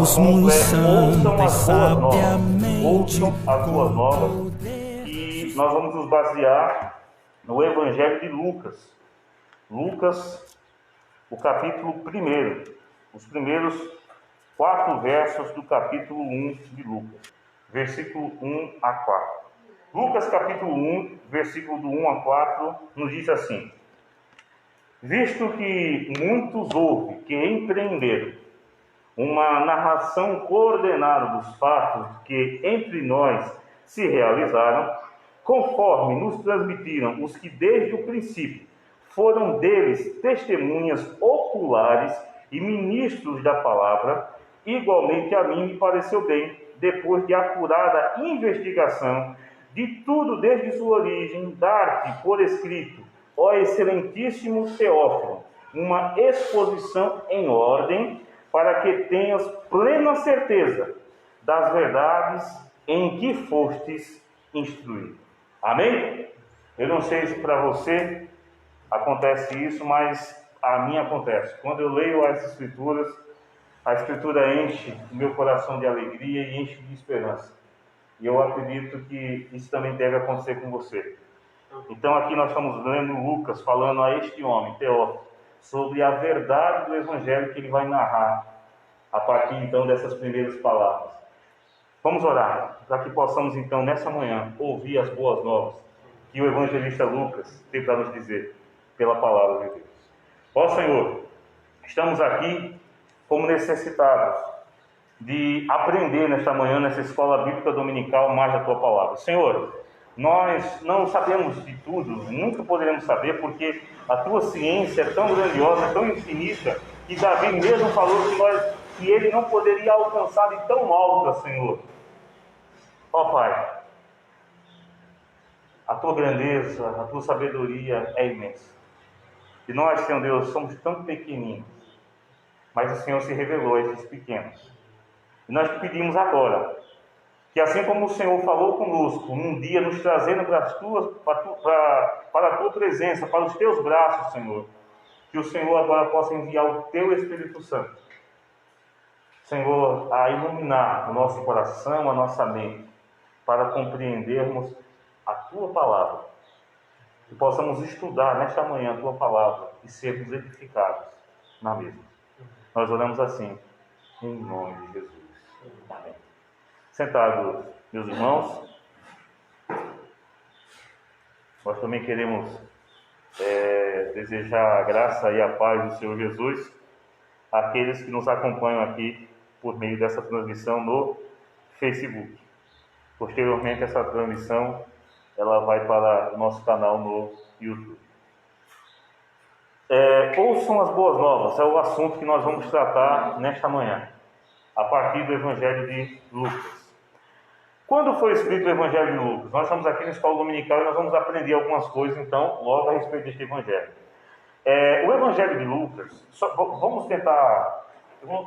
assunto ouçam as boas novas. Ouçam as boas novas. E nós vamos nos basear no Evangelho de Lucas. Lucas, o capítulo 1, os primeiros 4 versos do capítulo 1 de Lucas, versículo 1 a 4. Lucas capítulo 1, versículo do 1 a 4, nos diz assim: visto que muitos houve que empreenderam uma narração coordenada dos fatos que entre nós se realizaram, conforme nos transmitiram os que desde o princípio foram deles testemunhas oculares e ministros da palavra, igualmente a mim me pareceu bem, depois de apurada investigação de tudo desde sua origem, dar-te por escrito, ó excelentíssimo Teófilo, uma exposição em ordem, para que tenhas plena certeza das verdades em que fostes instruído. Amém? Eu não sei se para você acontece isso, mas a mim acontece. Quando eu leio as Escrituras, a Escritura enche o meu coração de alegria e enche de esperança. E eu acredito que isso também deve acontecer com você. Então aqui nós estamos lendo Lucas falando a este homem, Teófilo, sobre a verdade do Evangelho que ele vai narrar a partir então dessas primeiras palavras. Vamos orar, para que possamos então nessa manhã ouvir as boas novas que o evangelista Lucas tem para nos dizer pela palavra de Deus. Ó Senhor, estamos aqui como necessitados de aprender nesta manhã, nessa escola bíblica dominical, mais da Tua palavra. Senhor, nós não sabemos de tudo, nunca poderemos saber, porque a Tua ciência é tão grandiosa, tão infinita, que Davi mesmo falou que ele não poderia alcançar de tão alta, Senhor. Ó Pai, a Tua grandeza, a Tua sabedoria é imensa. E nós, Senhor Deus, somos tão pequeninos, mas o Senhor se revelou a esses pequenos. E nós te pedimos agora, que assim como o Senhor falou conosco, num dia nos trazendo para a Tua presença, para os Teus braços, Senhor, que o Senhor agora possa enviar o Teu Espírito Santo, Senhor, a iluminar o nosso coração, a nossa mente, para compreendermos a Tua palavra, que possamos estudar nesta manhã a Tua palavra e sermos edificados na mesma. Nós oramos assim, em nome de Jesus. Amém. Sentados, meus irmãos, nós também queremos desejar a graça e a paz do Senhor Jesus àqueles que nos acompanham aqui por meio dessa transmissão no Facebook. Posteriormente, essa transmissão ela vai para o nosso canal no YouTube. Ouçam as boas novas, é o assunto que nós vamos tratar nesta manhã, a partir do Evangelho de Lucas. Quando foi escrito o Evangelho de Lucas? Nós estamos aqui na escola dominical e nós vamos aprender algumas coisas, então, logo a respeito deste Evangelho. O Evangelho de Lucas, vamos tentar,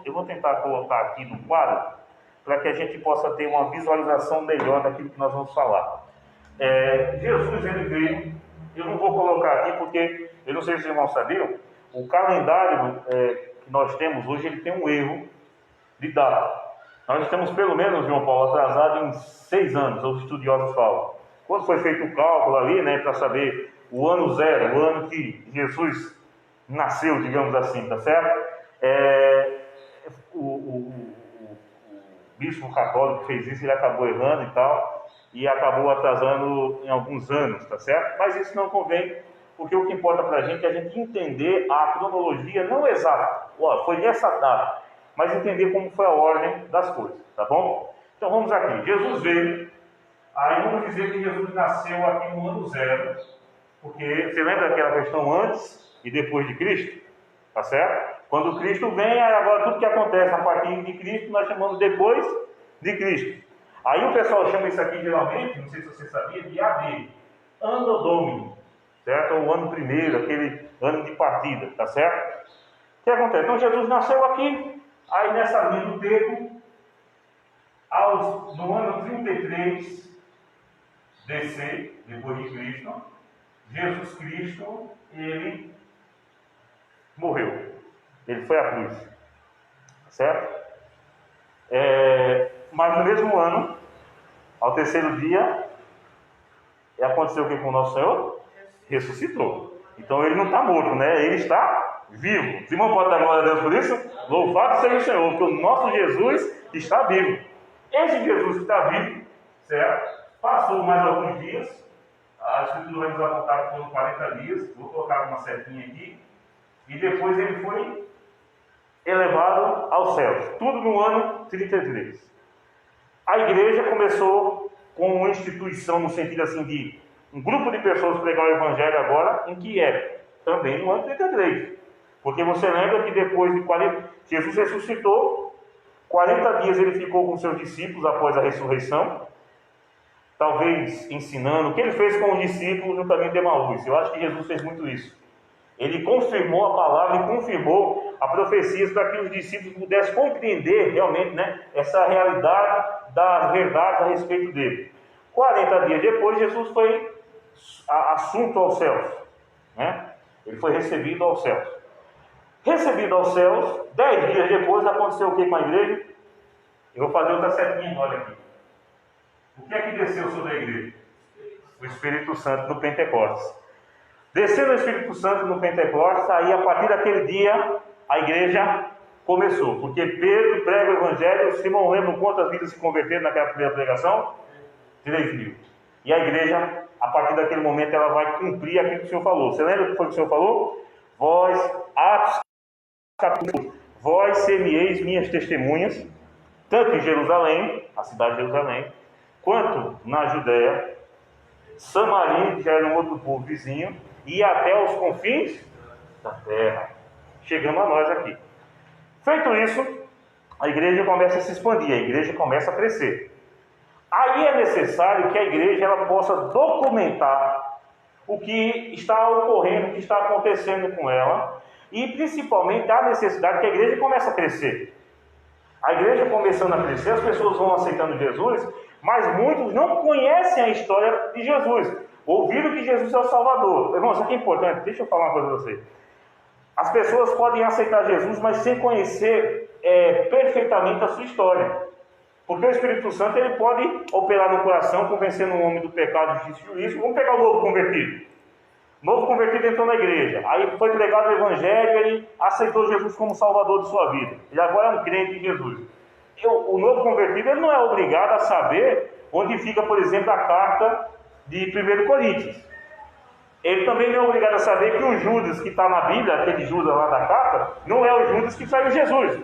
eu vou tentar colocar aqui no quadro, para que a gente possa ter uma visualização melhor daquilo que nós vamos falar. Jesus, ele veio, eu não vou colocar aqui porque, eu não sei se os irmãos sabiam, o calendário que nós temos hoje, ele tem um erro de data. Nós estamos pelo menos, João Paulo, atrasado em 6 anos, os estudiosos falam. Quando foi feito o cálculo ali, para saber o ano zero, o ano que Jesus nasceu, digamos assim, tá certo? O bispo católico fez isso, ele acabou errando e tal, e acabou atrasando em alguns anos, tá certo? Mas isso não convém, porque o que importa para a gente é a gente entender a cronologia, não exata, foi nessa data, mas entender como foi a ordem das coisas, tá bom? Então vamos aqui, Jesus veio, aí vamos dizer que Jesus nasceu aqui no ano zero, porque você lembra daquela questão antes e depois de Cristo? Tá certo? Quando Cristo vem, agora tudo que acontece a partir de Cristo, nós chamamos depois de Cristo. Aí o pessoal chama isso aqui geralmente, não sei se você sabia, de AD, Anno Domini, certo? O ano primeiro, aquele ano de partida, tá certo? O que acontece? Então Jesus nasceu aqui, aí nessa linha do tempo, no ano 33 DC, depois de Cristo, Jesus Cristo, ele morreu. Ele foi à cruz. Certo? Mas no mesmo ano, ao terceiro dia, aconteceu o que com o nosso Senhor? Ressuscitou. Então ele não está morto, né? Ele está vivo. Os irmãos podem dar glória a Deus por isso? Louvado seja o Senhor, porque o nosso Jesus está vivo. Esse Jesus que está vivo, certo? Passou mais alguns dias. A Escritura vai nos apontar que foram 40 dias. Vou colocar uma setinha aqui. E depois ele foi elevado aos céus. Tudo no ano 33. A igreja começou com uma instituição, no sentido assim de um grupo de pessoas pregar o Evangelho agora, em que época? Também no ano 33. Porque você lembra que depois de 40... Jesus ressuscitou, 40 dias ele ficou com seus discípulos após a ressurreição, talvez ensinando. O que ele fez com os discípulos no caminho de Emaús? Eu acho que Jesus fez muito isso. Ele confirmou a palavra e confirmou a profecia para que os discípulos pudessem compreender realmente, né, essa realidade das verdades a respeito dele. 40 dias depois, Jesus foi assunto aos céus, né? Ele foi recebido aos céus. Recebido aos céus, 10 dias depois, aconteceu o que com a igreja? Eu vou fazer outra setinha, olha aqui. O que é que desceu sobre a igreja? O Espírito Santo no Pentecostes. Descendo o Espírito Santo no Pentecostes, aí a partir daquele dia, a igreja começou. Porque Pedro prega o Evangelho, Simão lembra quantas vidas se converteram naquela primeira pregação? 3.000. E a igreja, a partir daquele momento, ela vai cumprir aquilo que o Senhor falou. Você lembra o que foi que o Senhor falou? Atos capítulo, vós ser-me-eis minhas testemunhas, tanto em Jerusalém, a cidade de Jerusalém, quanto na Judéia, Samaria, que já era um outro povo vizinho, e até os confins da terra. Chegando a nós aqui. Feito isso, a igreja começa a se expandir, a igreja começa a crescer. Aí é necessário que a igreja ela possa documentar o que está ocorrendo, o que está acontecendo com ela, e principalmente a necessidade que a igreja comece a crescer. A igreja começando a crescer, as pessoas vão aceitando Jesus, mas muitos não conhecem a história de Jesus. Ouviram que Jesus é o Salvador. Irmão, isso aqui é importante, deixa eu falar uma coisa para você. As pessoas podem aceitar Jesus, mas sem conhecer perfeitamente a sua história. Porque o Espírito Santo ele pode operar no coração, convencendo um homem do pecado, justiça e juízo. Vamos pegar o novo convertido. O novo convertido entrou na igreja. Aí foi pregado o Evangelho, ele aceitou Jesus como Salvador de sua vida. Ele agora é um crente em Jesus. O novo convertido ele não é obrigado a saber onde fica, por exemplo, a carta de 1 Coríntios. Ele também não é obrigado a saber que o Judas que está na Bíblia, aquele Judas lá da carta, não é o Judas que traiu Jesus.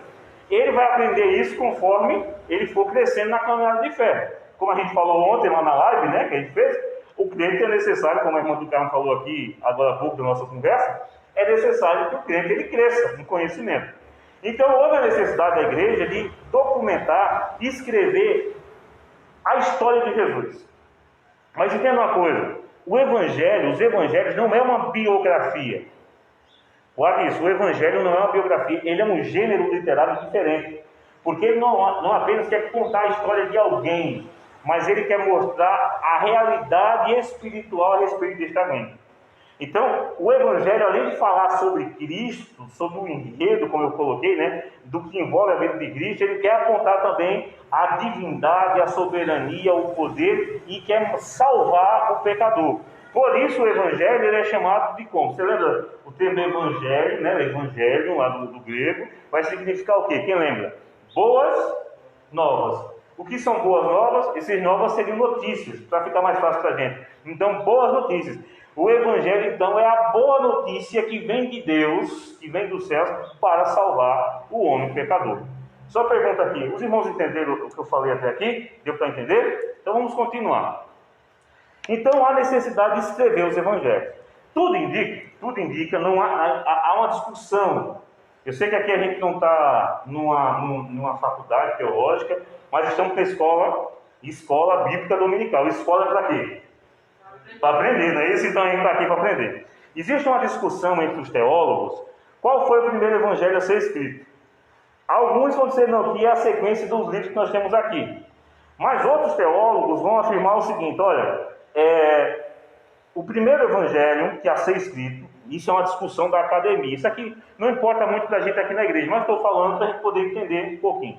Ele vai aprender isso conforme ele for crescendo na caminhada de fé. Como a gente falou ontem lá na live, né, que a gente fez, o crente é necessário, como a irmã do Carmo falou aqui agora há pouco da nossa conversa, é necessário que o crente ele cresça no conhecimento. Então houve a necessidade da igreja de documentar, escrever a história de Jesus. Mas entenda uma coisa, os evangelhos não é uma biografia. Guarde isso, o evangelho não é uma biografia, ele é um gênero literário diferente. Porque ele não apenas quer contar a história de alguém, mas ele quer mostrar a realidade espiritual a respeito deste alguém. Então, o Evangelho, além de falar sobre Cristo, sobre o enredo, como eu coloquei, né, do que envolve a vida de Cristo, ele quer apontar também a divindade, a soberania, o poder, e quer salvar o pecador. Por isso, o Evangelho ele é chamado de como? Você lembra o termo Evangelho, né, Evangelho, lá do grego, vai significar o quê? Quem lembra? Boas novas. O que são boas novas? Essas novas seriam notícias, para ficar mais fácil para a gente. Então, boas notícias. O Evangelho, então, é a boa notícia que vem de Deus, que vem dos céus, para salvar o homem pecador. Só pergunta aqui, os irmãos entenderam o que eu falei até aqui? Deu para entender? Então vamos continuar. Então há necessidade de escrever os Evangelhos. Tudo indica, não há uma discussão. Eu sei que aqui a gente não está numa faculdade teológica, mas estamos na escola bíblica dominical. Escola para quê? Para aprender, não é isso? Então a gente está aqui para aprender. Existe uma discussão entre os teólogos, qual foi o primeiro evangelho a ser escrito? Alguns vão dizer não, que é a sequência dos livros que nós temos aqui. Mas outros teólogos vão afirmar o seguinte, olha, o primeiro evangelho que a ser escrito, isso é uma discussão da academia. Isso aqui não importa muito para a gente aqui na igreja, mas estou falando para a gente poder entender um pouquinho.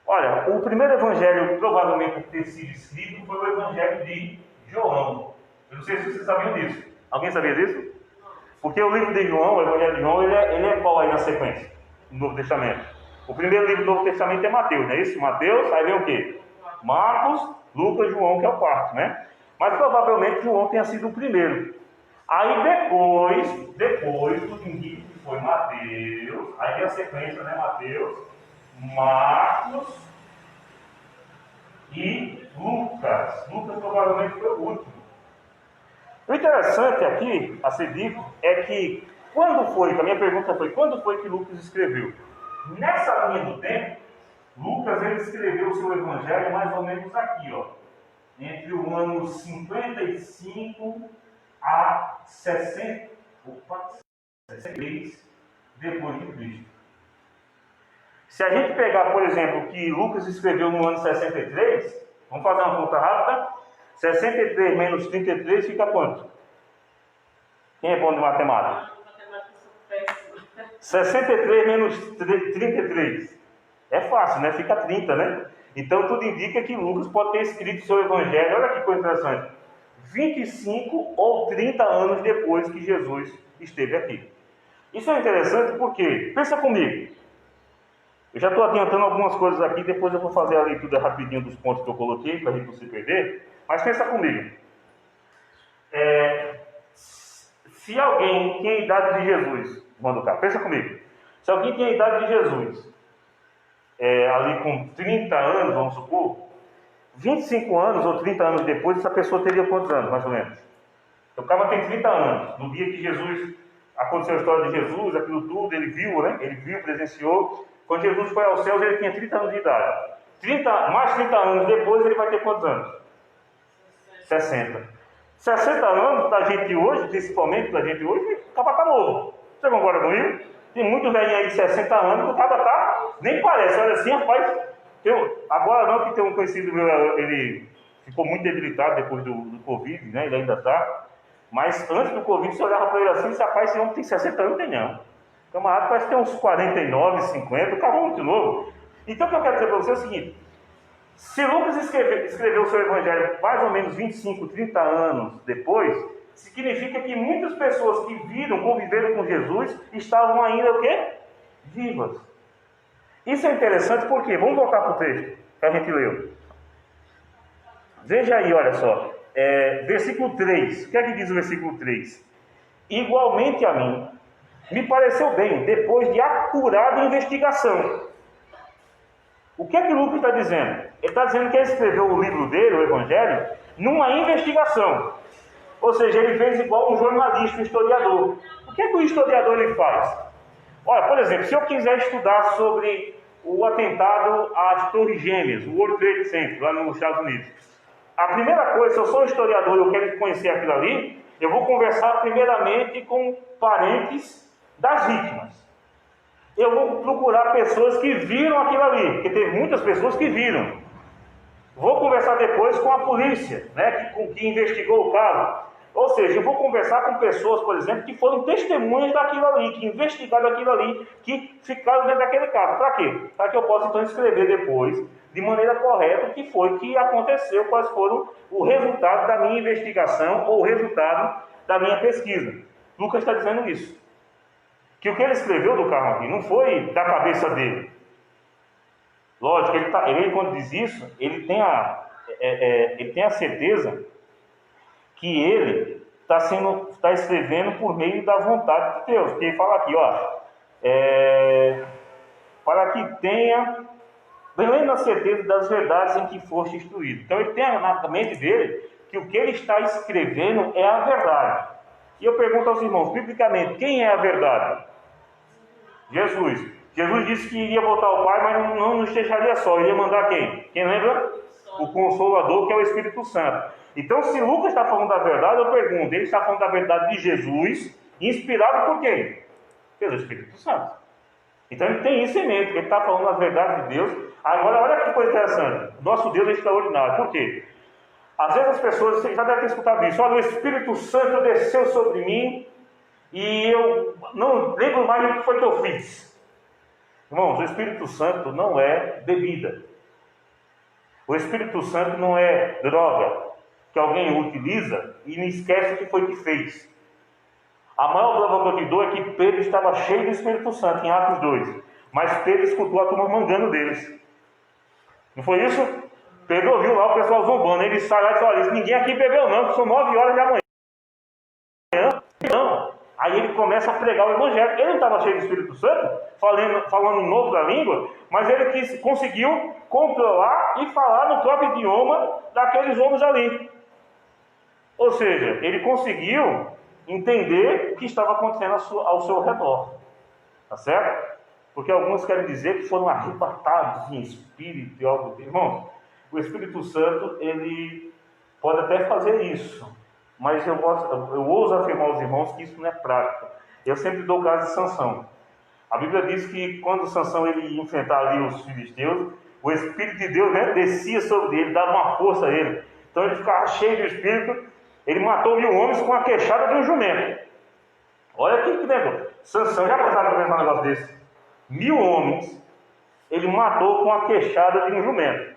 Olha, o primeiro evangelho provavelmente a ter sido escrito foi o evangelho de João. Eu não sei se vocês sabiam disso. Alguém sabia disso? Porque o livro de João, o evangelho de João, ele é qual aí na sequência? No Novo Testamento. O primeiro livro do Novo Testamento é Mateus, não é isso? Mateus, aí vem o quê? Marcos, Lucas, João, que é o quarto, né? Mas provavelmente João tenha sido o primeiro. Aí depois tudo indica que foi Mateus, aí tem a sequência, né? Mateus, Marcos e Lucas. Lucas provavelmente foi o último. O interessante aqui, a ser dito, é que a minha pergunta foi, quando foi que Lucas escreveu? Nessa linha do tempo, Lucas ele escreveu o seu evangelho mais ou menos aqui, ó, entre o ano 55 a 63 depois de Cristo. Se a gente pegar, por exemplo, o que Lucas escreveu no ano 63, vamos fazer uma conta rápida, 63 menos 33 fica quanto? Quem é bom de matemática? 63 menos 33. É fácil, né? Fica 30, né? Então tudo indica que Lucas pode ter escrito seu evangelho, olha que coisa interessante, 25 ou 30 anos depois que Jesus esteve aqui. Isso é interessante porque, pensa comigo, eu já estou adiantando algumas coisas aqui, depois eu vou fazer a leitura rapidinho dos pontos que eu coloquei, para a gente não se perder, mas pensa comigo. Se alguém tem a idade de Jesus, manda cá, pensa comigo, se alguém tem a idade de Jesus, ali com 30 anos, vamos supor, 25 anos ou 30 anos depois, essa pessoa teria quantos anos, mais ou menos? O cara tem 30 anos, no dia que Jesus, aconteceu a história de Jesus, aquilo tudo, ele viu, né? Ele viu, presenciou. Quando Jesus foi aos céus, ele tinha 30 anos de idade. Mais 30 anos depois, ele vai ter quantos anos? 60. 60 anos da gente hoje, principalmente da gente hoje, o cara está novo. Você concorda comigo? Tem muito velhinho aí de 60 anos, o cara tá, nem parece, olha assim, rapaz. Agora não, que tem um conhecido meu, ele ficou muito debilitado depois do Covid, né? Ele ainda está. Mas antes do Covid, você olhava para ele assim, esse rapaz, esse homem tem 60 anos, tem não. O camarada parece que tem uns 49, 50, o cara é muito novo. Então o que eu quero dizer para você é o seguinte: se Lucas escreveu o seu evangelho mais ou menos 25, 30 anos depois, significa que muitas pessoas que conviveram com Jesus, estavam ainda o quê? Vivas. Isso é interessante porque, vamos voltar para o texto que a gente leu. Veja aí, olha só. Versículo 3. O que é que diz o versículo 3? Igualmente a mim, me pareceu bem, depois de acurada investigação. O que é que Lucas está dizendo? Ele está dizendo que ele escreveu o livro dele, o Evangelho, numa investigação. Ou seja, ele fez igual um jornalista, um historiador. O que é que o historiador ele faz? Olha, por exemplo, se eu quiser estudar sobre o atentado às Torres Gêmeas, o World Trade Center, lá nos Estados Unidos, a primeira coisa, se eu sou um historiador e eu quero conhecer aquilo ali, eu vou conversar primeiramente com parentes das vítimas. Eu vou procurar pessoas que viram aquilo ali, porque teve muitas pessoas que viram. Vou conversar depois com a polícia, né, que investigou o caso. Ou seja, eu vou conversar com pessoas, por exemplo, que foram testemunhas daquilo ali, que investigaram aquilo ali, que ficaram dentro daquele caso. Para quê? Para que eu possa então escrever depois, de maneira correta, o que foi que aconteceu, quais foram o resultado da minha investigação ou o resultado da minha pesquisa. Lucas está dizendo isso. Que o que ele escreveu do carro aqui não foi da cabeça dele. Lógico, ele quando diz isso, ele tem a certeza que ele está escrevendo por meio da vontade de Deus. Porque ele fala aqui, para que tenha plena certeza das verdades em que foste instruído. Então ele tem na mente dele que o que ele está escrevendo é a verdade. E eu pergunto aos irmãos, biblicamente, quem é a verdade? Jesus. Jesus disse que iria voltar ao Pai, mas não nos deixaria só. Ele ia mandar quem? Quem lembra? O Consolador, que é o Espírito Santo. Então, se Lucas está falando da verdade, eu pergunto, ele está falando da verdade de Jesus, inspirado por quem? Pelo Espírito Santo. Então, ele tem isso em mente, ele está falando das verdades de Deus. Agora, olha que coisa interessante. Nosso Deus é extraordinário. Por quê? Às vezes as pessoas, você já deve ter escutado isso, olha, o Espírito Santo desceu sobre mim e eu não lembro mais o que foi que eu fiz. Irmãos, o Espírito Santo não é bebida. O Espírito Santo não é droga que alguém utiliza e não esquece o que foi que fez. A maior prova que eu te dou é que Pedro estava cheio do Espírito Santo, em Atos 2. Mas Pedro escutou a turma mangando deles. Não foi isso? Pedro ouviu lá o pessoal zombando. Ele sai lá e disse: olha, ninguém aqui bebeu não, que são 9 horas da manhã. Não. Aí ele começa a pregar o Evangelho. Ele não estava cheio do Espírito Santo, falando em outra língua, mas ele conseguiu controlar e falar no próprio idioma daqueles homens ali. Ou seja, ele conseguiu entender o que estava acontecendo ao seu redor. Tá certo? Porque alguns querem dizer que foram arrebatados em espírito e algo assim. Irmãos, o Espírito Santo, ele pode até fazer isso, mas eu ouso afirmar aos irmãos que isso não é prático. Eu sempre dou o caso de Sansão. A Bíblia diz que quando Sansão ele ia enfrentar ali os filisteus, o Espírito de Deus, né, descia sobre ele, dava uma força a ele. Então ele ficava cheio de Espírito. Ele matou 1000 homens com a queixada de um jumento. Olha que negócio. Sansão já pensaram em um negócio desse. 1000 homens ele matou com a queixada de um jumento.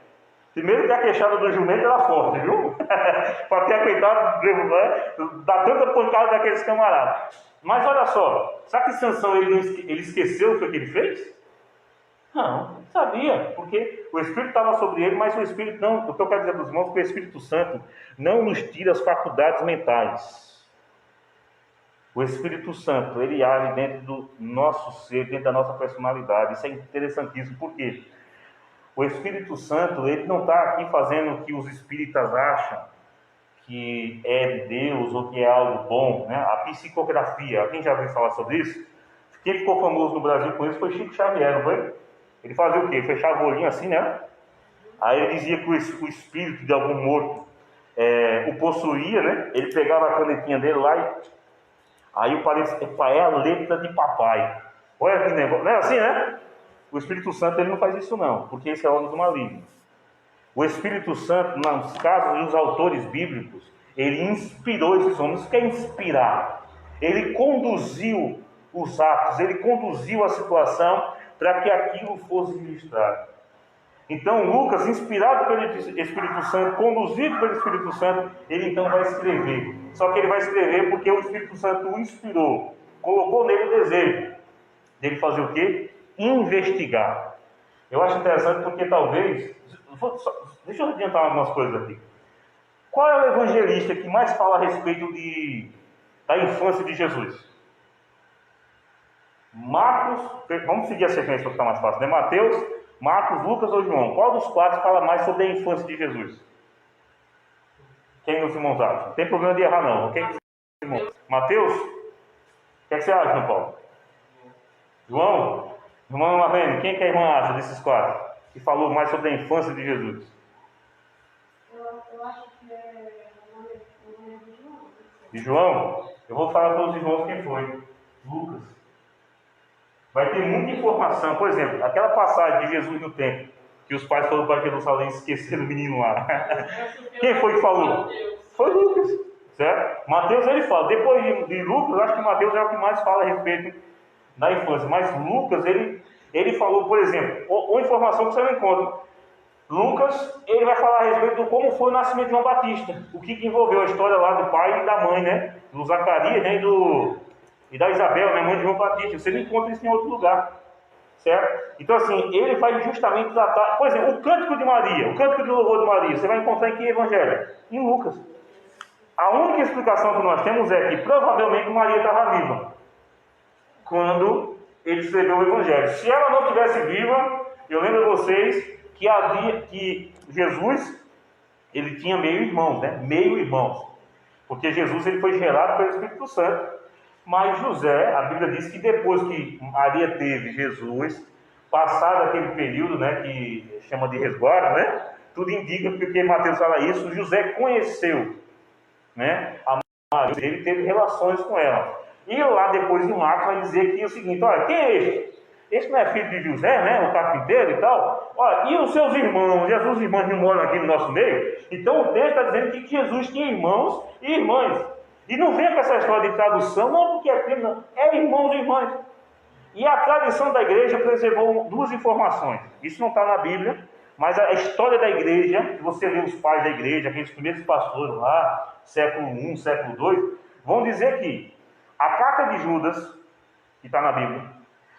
Primeiro que a queixada do jumento era forte, viu? Para ter aguentado dar tanta pancada daqueles camaradas. Mas olha só, sabe que Sansão ele esqueceu o que ele fez? Não, sabia, porque o Espírito estava sobre ele, mas o Espírito não, o que eu quero dizer para os irmãos é que o Espírito Santo não nos tira as faculdades mentais. O Espírito Santo, ele age dentro do nosso ser, dentro da nossa personalidade. Isso é interessantíssimo, por quê? O Espírito Santo, ele não está aqui fazendo o que os espíritas acham que é de Deus ou que é algo bom, né? A psicografia, alguém já ouviu falar sobre isso? Quem ficou famoso no Brasil com isso foi Chico Xavier, não foi? Ele fazia o quê? Fechava o olhinho assim, né? Aí ele dizia que o espírito de algum morto o possuía, né? Ele pegava a canetinha dele lá e... Aí o parente é a letra de papai. Olha que negócio. Não é assim, né? O Espírito Santo ele não faz isso não, porque esse é obra do maligno. O Espírito Santo, nos casos dos autores bíblicos, ele inspirou esses homens. O que é inspirar? Ele conduziu os atos, ele conduziu a situação para que aquilo fosse registrado. Então Lucas, inspirado pelo Espírito Santo, conduzido pelo Espírito Santo, ele então vai escrever. Só que ele vai escrever porque o Espírito Santo o inspirou, colocou nele o desejo dele fazer o quê? Investigar. Eu acho interessante porque talvez... Deixa eu adiantar algumas coisas aqui. Qual é o evangelista que mais fala a respeito da infância de Jesus? Marcos, vamos seguir a sequência para ficar mais fácil, né? Mateus, Marcos, Lucas ou João? Qual dos 4 fala mais sobre a infância de Jesus? Quem os irmãos acham? Não tem problema de errar não. Quem Mateus? O que você acha, João Paulo? João? Irmã Marlene, quem que a irmã acha desses 4? Que falou mais sobre a infância de Jesus? Eu acho que é o nome de João. De João? Eu vou falar para os irmãos quem foi. Lucas. Vai ter muita informação. Por exemplo, aquela passagem de Jesus no templo, que os pais foram para Jerusalém e esqueceram o menino lá. Quem foi que falou? Foi Lucas. Certo? Mateus ele fala. Depois de Lucas, acho que Mateus é o que mais fala a respeito da infância. Mas Lucas, ele falou, por exemplo, uma informação que você não encontra. Lucas, ele vai falar a respeito de como foi o nascimento de João Batista. O que envolveu a história lá do pai e da mãe, né? Do Zacarias, né? E da Isabel, né? Mãe de João Batista. Você não encontra isso em outro lugar. Certo? Então, assim, ele vai justamente tratar... Por exemplo, o Cântico de Maria, o Cântico de Louvor de Maria, você vai encontrar em que evangelho? Em Lucas. A única explicação que nós temos é que provavelmente Maria estava viva quando ele escreveu o evangelho. Se ela não estivesse viva, eu lembro a vocês que Jesus, ele tinha meio irmãos, né? Meio irmãos. Porque Jesus ele foi gerado pelo Espírito Santo. Mas José, a Bíblia diz que depois que Maria teve Jesus, passado aquele período, né, que chama de resguardo, né? Tudo indica, porque Mateus fala isso, José conheceu, né, a Maria, ele teve relações com ela. E lá depois em Marcos vai dizer que é o seguinte: olha, quem é este? Este não é filho de José, né? O carpinteiro e tal. Olha, e os seus irmãos? Jesus e irmãs não moram aqui no nosso meio? Então o texto está dizendo que Jesus tinha irmãos e irmãs. E não vem com essa história de tradução, não porque é primo, não. É irmãos e irmãs. E a tradição da igreja preservou 2 informações. Isso não está na Bíblia, Mas a história da igreja, se você lê os pais da igreja, aqueles primeiros pastores lá, século I, século II, vão dizer que a carta de Judas, que está na Bíblia,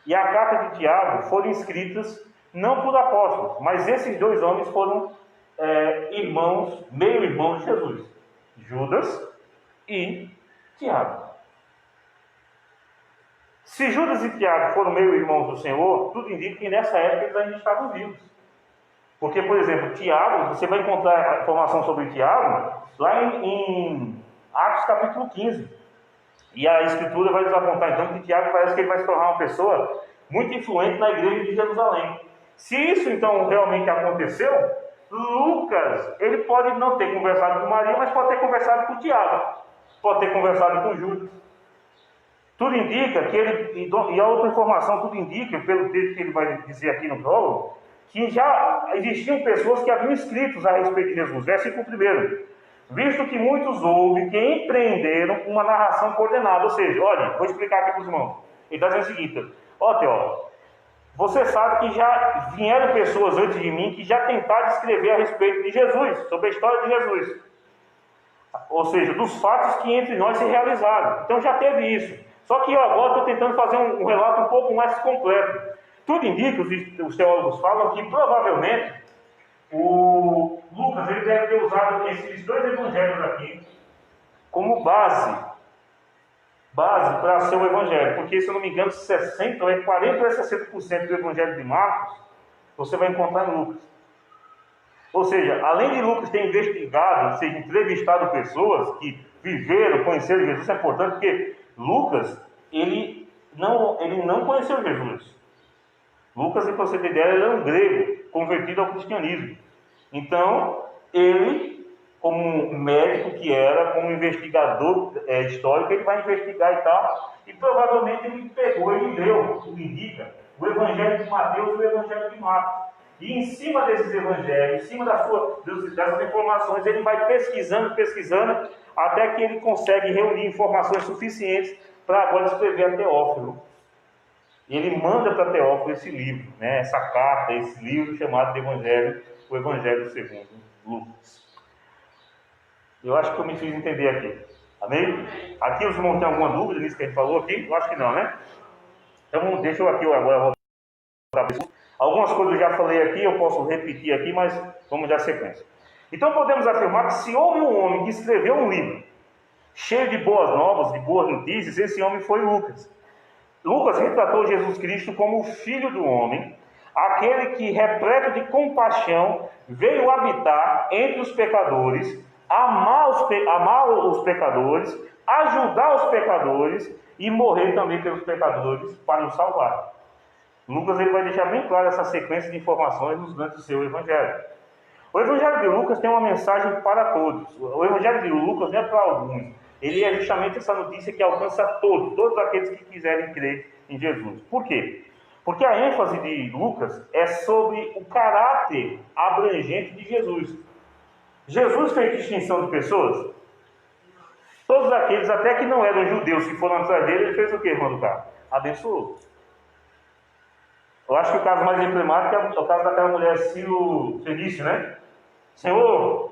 e a carta de Tiago foram escritas não por apóstolos, mas esses dois homens foram irmãos, meio-irmãos de Jesus, Judas e Tiago. Se Judas e Tiago foram meio-irmãos do Senhor, tudo indica que nessa época eles ainda estavam vivos. Porque, por exemplo, Tiago, você vai encontrar a informação sobre Tiago lá em Atos capítulo 15. E a Escritura vai nos apontar então que Tiago parece que ele vai se tornar uma pessoa muito influente na igreja de Jerusalém. Se isso então realmente aconteceu, Lucas, ele pode não ter conversado com Maria, mas pode ter conversado com Tiago, pode ter conversado com Judas. Tudo indica que ele, e a outra informação, tudo indica, pelo texto que ele vai dizer aqui no prólogo, que já existiam pessoas que haviam escritos a respeito de Jesus. Versículo 1. Visto que muitos houve que empreenderam uma narração coordenada. Ou seja, olha, vou explicar aqui para os irmãos. Ele está dizendo o seguinte: ó Teófilo, você sabe que já vieram pessoas antes de mim que já tentaram escrever a respeito de Jesus, sobre a história de Jesus. Ou seja, dos fatos que entre nós se realizaram. Então já teve isso. Só que eu agora estou tentando fazer um relato um pouco mais completo. Tudo indica, os teólogos falam, que provavelmente o Lucas ele deve ter usado esses dois evangelhos aqui como base para seu evangelho. Porque, se eu não me engano, 40 ou 60% do evangelho de Marcos você vai encontrar em Lucas. Ou seja, além de Lucas ter investigado, ser entrevistado pessoas que viveram, conheceram Jesus, isso é importante, porque Lucas, ele não conheceu Jesus. Lucas, para você ter ideia, ele era um grego, convertido ao cristianismo. Então, ele, como médico que era, como investigador histórico, ele vai investigar e tal, e provavelmente ele pegou, ele leu, o que indica, o Evangelho de Mateus e o Evangelho de Marcos. E em cima desses evangelhos, em cima dessas informações, ele vai pesquisando, até que ele consegue reunir informações suficientes para agora escrever a Teófilo. Ele manda para Teófilo esse livro, né, essa carta, esse livro chamado de Evangelho, o Evangelho segundo Lucas. Eu acho que eu me fiz entender aqui. Amém? Aqui os irmãos têm alguma dúvida nisso que a gente falou aqui? Eu acho que não, né? Então deixa eu aqui agora voltar para isso. Algumas coisas eu já falei aqui, eu posso repetir aqui, mas vamos dar sequência. Então podemos afirmar que se houve um homem que escreveu um livro cheio de boas novas, de boas notícias, esse homem foi Lucas. Lucas retratou Jesus Cristo como o Filho do homem, aquele que, repleto de compaixão, veio habitar entre os pecadores, amar os pecadores, ajudar os pecadores e morrer também pelos pecadores para os salvar. Lucas ele vai deixar bem clara essa sequência de informações durante o seu evangelho. O evangelho de Lucas tem uma mensagem para todos. O evangelho de Lucas não é para alguns. Ele é justamente essa notícia que alcança todos aqueles que quiserem crer em Jesus. Por quê? Porque a ênfase de Lucas é sobre o caráter abrangente de Jesus. Jesus fez distinção de pessoas? Todos aqueles, até que não eram judeus, que foram atrás dele, ele fez o quê, irmão do carro? Abençoou. Eu acho que o caso mais emblemático é o caso daquela mulher Ciro Fenício, né? Senhor,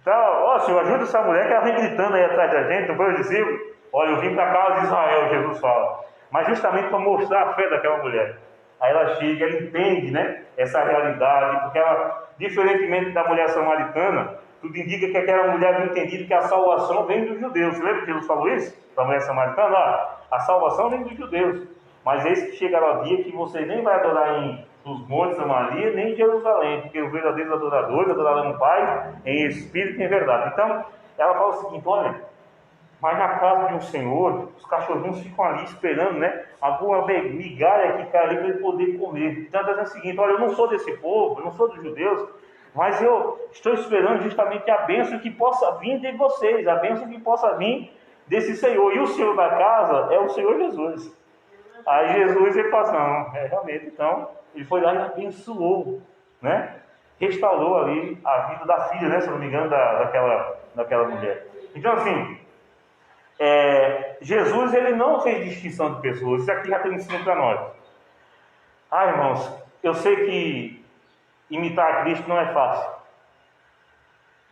Senhor, ajuda essa mulher que ela vem gritando aí atrás da gente, não foi o discípulo? Olha, eu vim para a casa de Israel, Jesus fala. Mas justamente para mostrar a fé daquela mulher. Aí ela chega, ela entende, né, essa realidade, porque ela, diferentemente da mulher samaritana, tudo indica que aquela mulher havia entendido que a salvação vem dos judeus. Você lembra que Jesus falou isso para a mulher samaritana? A salvação vem dos judeus. Mas eis que chegará o dia que você nem vai adorar nos montes da Maria, nem em Jerusalém, porque os verdadeiros adoradores adorarão o Pai em espírito e em verdade. Então, ela fala o seguinte: olha, mas na casa de um senhor, os cachorrinhos ficam ali esperando, né? Alguma migalha que cai ali para ele poder comer. Então, ela está dizendo o seguinte: olha, eu não sou desse povo, eu não sou dos judeus, mas eu estou esperando justamente a bênção que possa vir de vocês, a bênção que possa vir desse Senhor. E o Senhor da casa é o Senhor Jesus. Aí Jesus, ele fala, não, realmente, então, ele foi lá e abençoou, né? Restaurou ali a vida da filha, né? Se não me engano, daquela mulher. Então, assim, Jesus, ele não fez distinção de pessoas. Isso aqui já tem ensino para nós. Irmãos, eu sei que Imitar a Cristo não é fácil.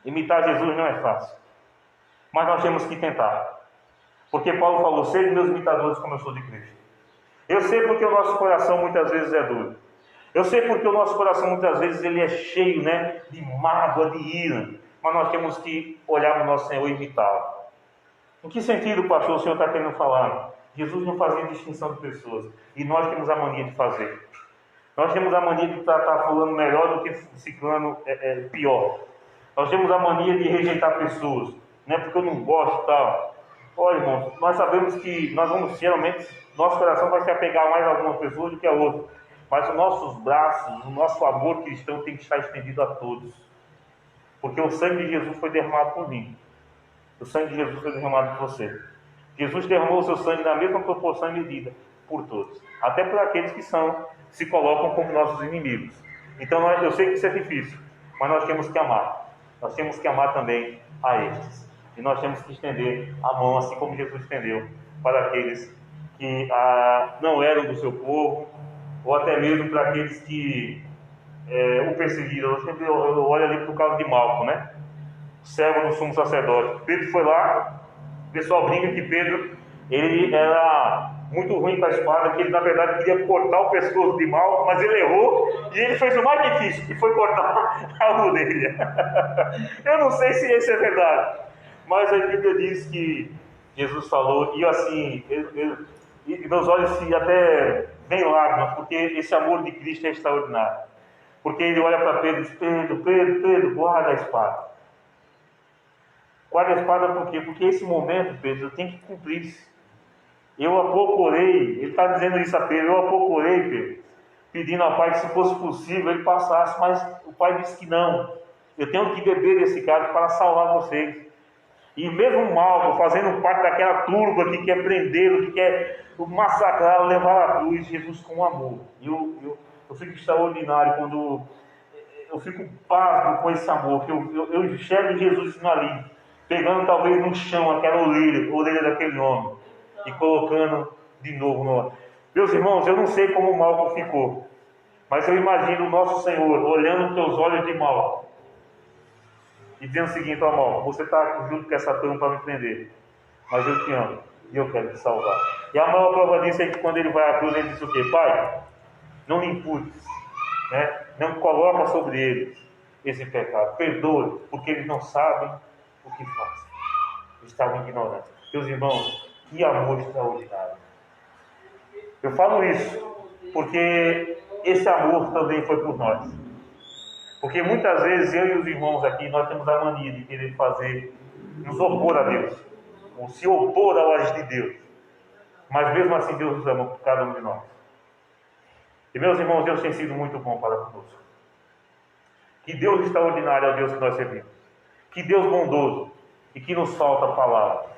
Imitar Jesus não é fácil. Mas nós temos que tentar. Porque Paulo falou, sede meus imitadores como eu sou de Cristo. Eu sei porque o nosso coração muitas vezes é duro. Eu sei porque o nosso coração muitas vezes ele é cheio, né, de mágoa, de ira. Mas nós temos que olhar para o nosso Senhor e imitá-lo. Em que sentido, pastor, o Senhor está querendo falar? Jesus não fazia distinção de pessoas. E nós temos a mania de fazer. Nós temos a mania de tratar fulano melhor do que ciclano pior. Nós temos a mania de rejeitar pessoas. Não é porque eu não gosto e tal. Olha, irmãos, nós sabemos que nós vamos, geralmente, nosso coração vai se apegar mais a alguma pessoa do que a outra. Mas os nossos braços, o nosso amor cristão tem que estar estendido a todos. Porque o sangue de Jesus foi derramado por mim. O sangue de Jesus foi derramado por você. Jesus derramou o seu sangue na mesma proporção e medida por todos. Até por aqueles que se colocam como nossos inimigos. Então eu sei que isso é difícil, mas nós temos que amar. Nós temos que amar também a estes. E nós temos que estender a mão, assim como Jesus estendeu, para aqueles que não eram do seu povo, ou até mesmo para aqueles que o perseguiram. Eu olho ali por causa de Malco, né? Servo do sumo sacerdote. Pedro foi lá, o pessoal brinca que Pedro, ele era muito ruim com a espada, que ele na verdade queria cortar o pescoço de Malco, mas ele errou, e ele fez o mais difícil, que foi cortar a orelha. Eu não sei se isso é verdade, mas a Bíblia diz que Jesus falou, e assim, e meus olhos se até vêm lágrimas, porque esse amor de Cristo é extraordinário. Porque ele olha para Pedro e diz, Pedro, guarda a espada. Guarda a espada por quê? Porque esse momento, Pedro, eu tenho que cumprir. Eu há pouco orei, ele está dizendo isso a Pedro, eu há pouco orei, Pedro, pedindo ao Pai que se fosse possível ele passasse, mas o Pai disse que não. Eu tenho que beber desse cálice para salvar vocês. E mesmo Malco, fazendo parte daquela turba que quer prendê-lo, que quer massacrá-lo, levar à cruz, Jesus com amor. Eu fico extraordinário quando eu fico pasmo com esse amor, que eu enxergo Jesus ali, pegando talvez no chão aquela orelha daquele homem, e colocando de novo no... Meus irmãos, eu não sei como Malco ficou, mas eu imagino o nosso Senhor olhando os teus olhos de Malco, e dizendo o seguinte, ó Malco, você está junto com essa turma para me prender, mas eu te amo, e eu quero te salvar. E a maior prova disso é que quando ele vai à cruz, ele diz o quê? Pai, não lhe imputes, né? Não coloca sobre eles esse pecado, perdoe, porque eles não sabem o que fazem, estavam ignorantes. Meus irmãos, que amor extraordinário. Eu falo isso porque esse amor também foi por nós. Porque muitas vezes eu e os irmãos aqui, nós temos a mania de querer nos opor a Deus, ou se opor ao agir de Deus. Mas mesmo assim Deus nos ama por cada um de nós. E meus irmãos, Deus tem sido muito bom para conosco. Que Deus extraordinário é o Deus que nós servimos. Que Deus bondoso e que nos falta a palavra.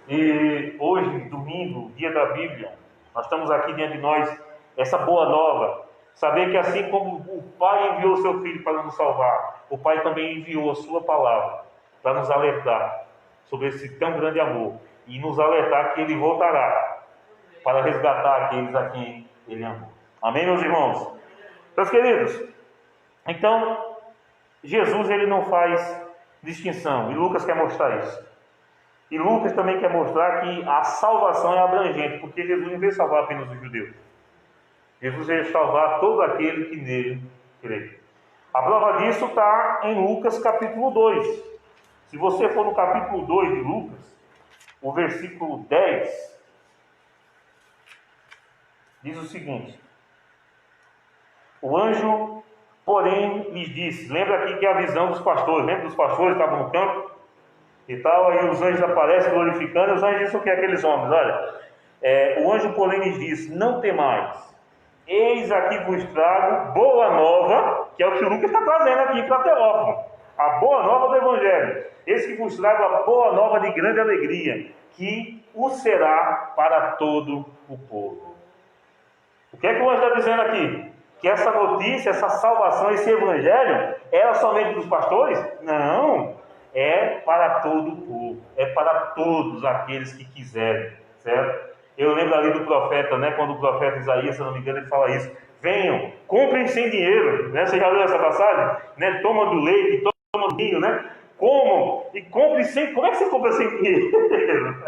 E hoje, domingo, dia da Bíblia, nós estamos aqui diante de nós, essa boa nova. Saber que assim como o Pai enviou o seu Filho para nos salvar, o Pai também enviou a sua palavra para nos alertar sobre esse tão grande amor. E nos alertar que Ele voltará para resgatar aqueles a quem Ele amou. Amém, meus irmãos? Meus queridos, então, Jesus ele não faz distinção, e Lucas quer mostrar isso. E Lucas também quer mostrar que a salvação é abrangente, porque Jesus não veio salvar apenas os judeus. Jesus veio salvar todo aquele que nele crê. A prova disso está em Lucas capítulo 2. Se você for no capítulo 2 de Lucas, o versículo 10, diz o seguinte: o anjo, porém, lhes disse, lembra aqui que é a visão dos pastores, lembra dos pastores que estavam no campo e tal, aí os anjos aparecem glorificando, e os anjos dizem o que aqueles homens, olha, o anjo, porém, lhes disse, não temais, eis aqui vos trago boa nova, que é o que o Lucas está trazendo aqui para Teófilo, a boa nova do Evangelho, esse que vos trago a boa nova de grande alegria, que o será para todo o povo. O que é que o anjo está dizendo aqui? Que essa notícia, essa salvação, esse evangelho, era somente dos pastores? Não, é para todo o povo, é para todos aqueles que quiserem, certo? Eu lembro ali do profeta, né, quando o profeta Isaías, se não me engano, ele fala isso, venham, comprem sem dinheiro, né? Você já leu essa passagem? Né? Toma do leite, toma do vinho, né? Comam e comprem sem... Como é que você compra sem dinheiro?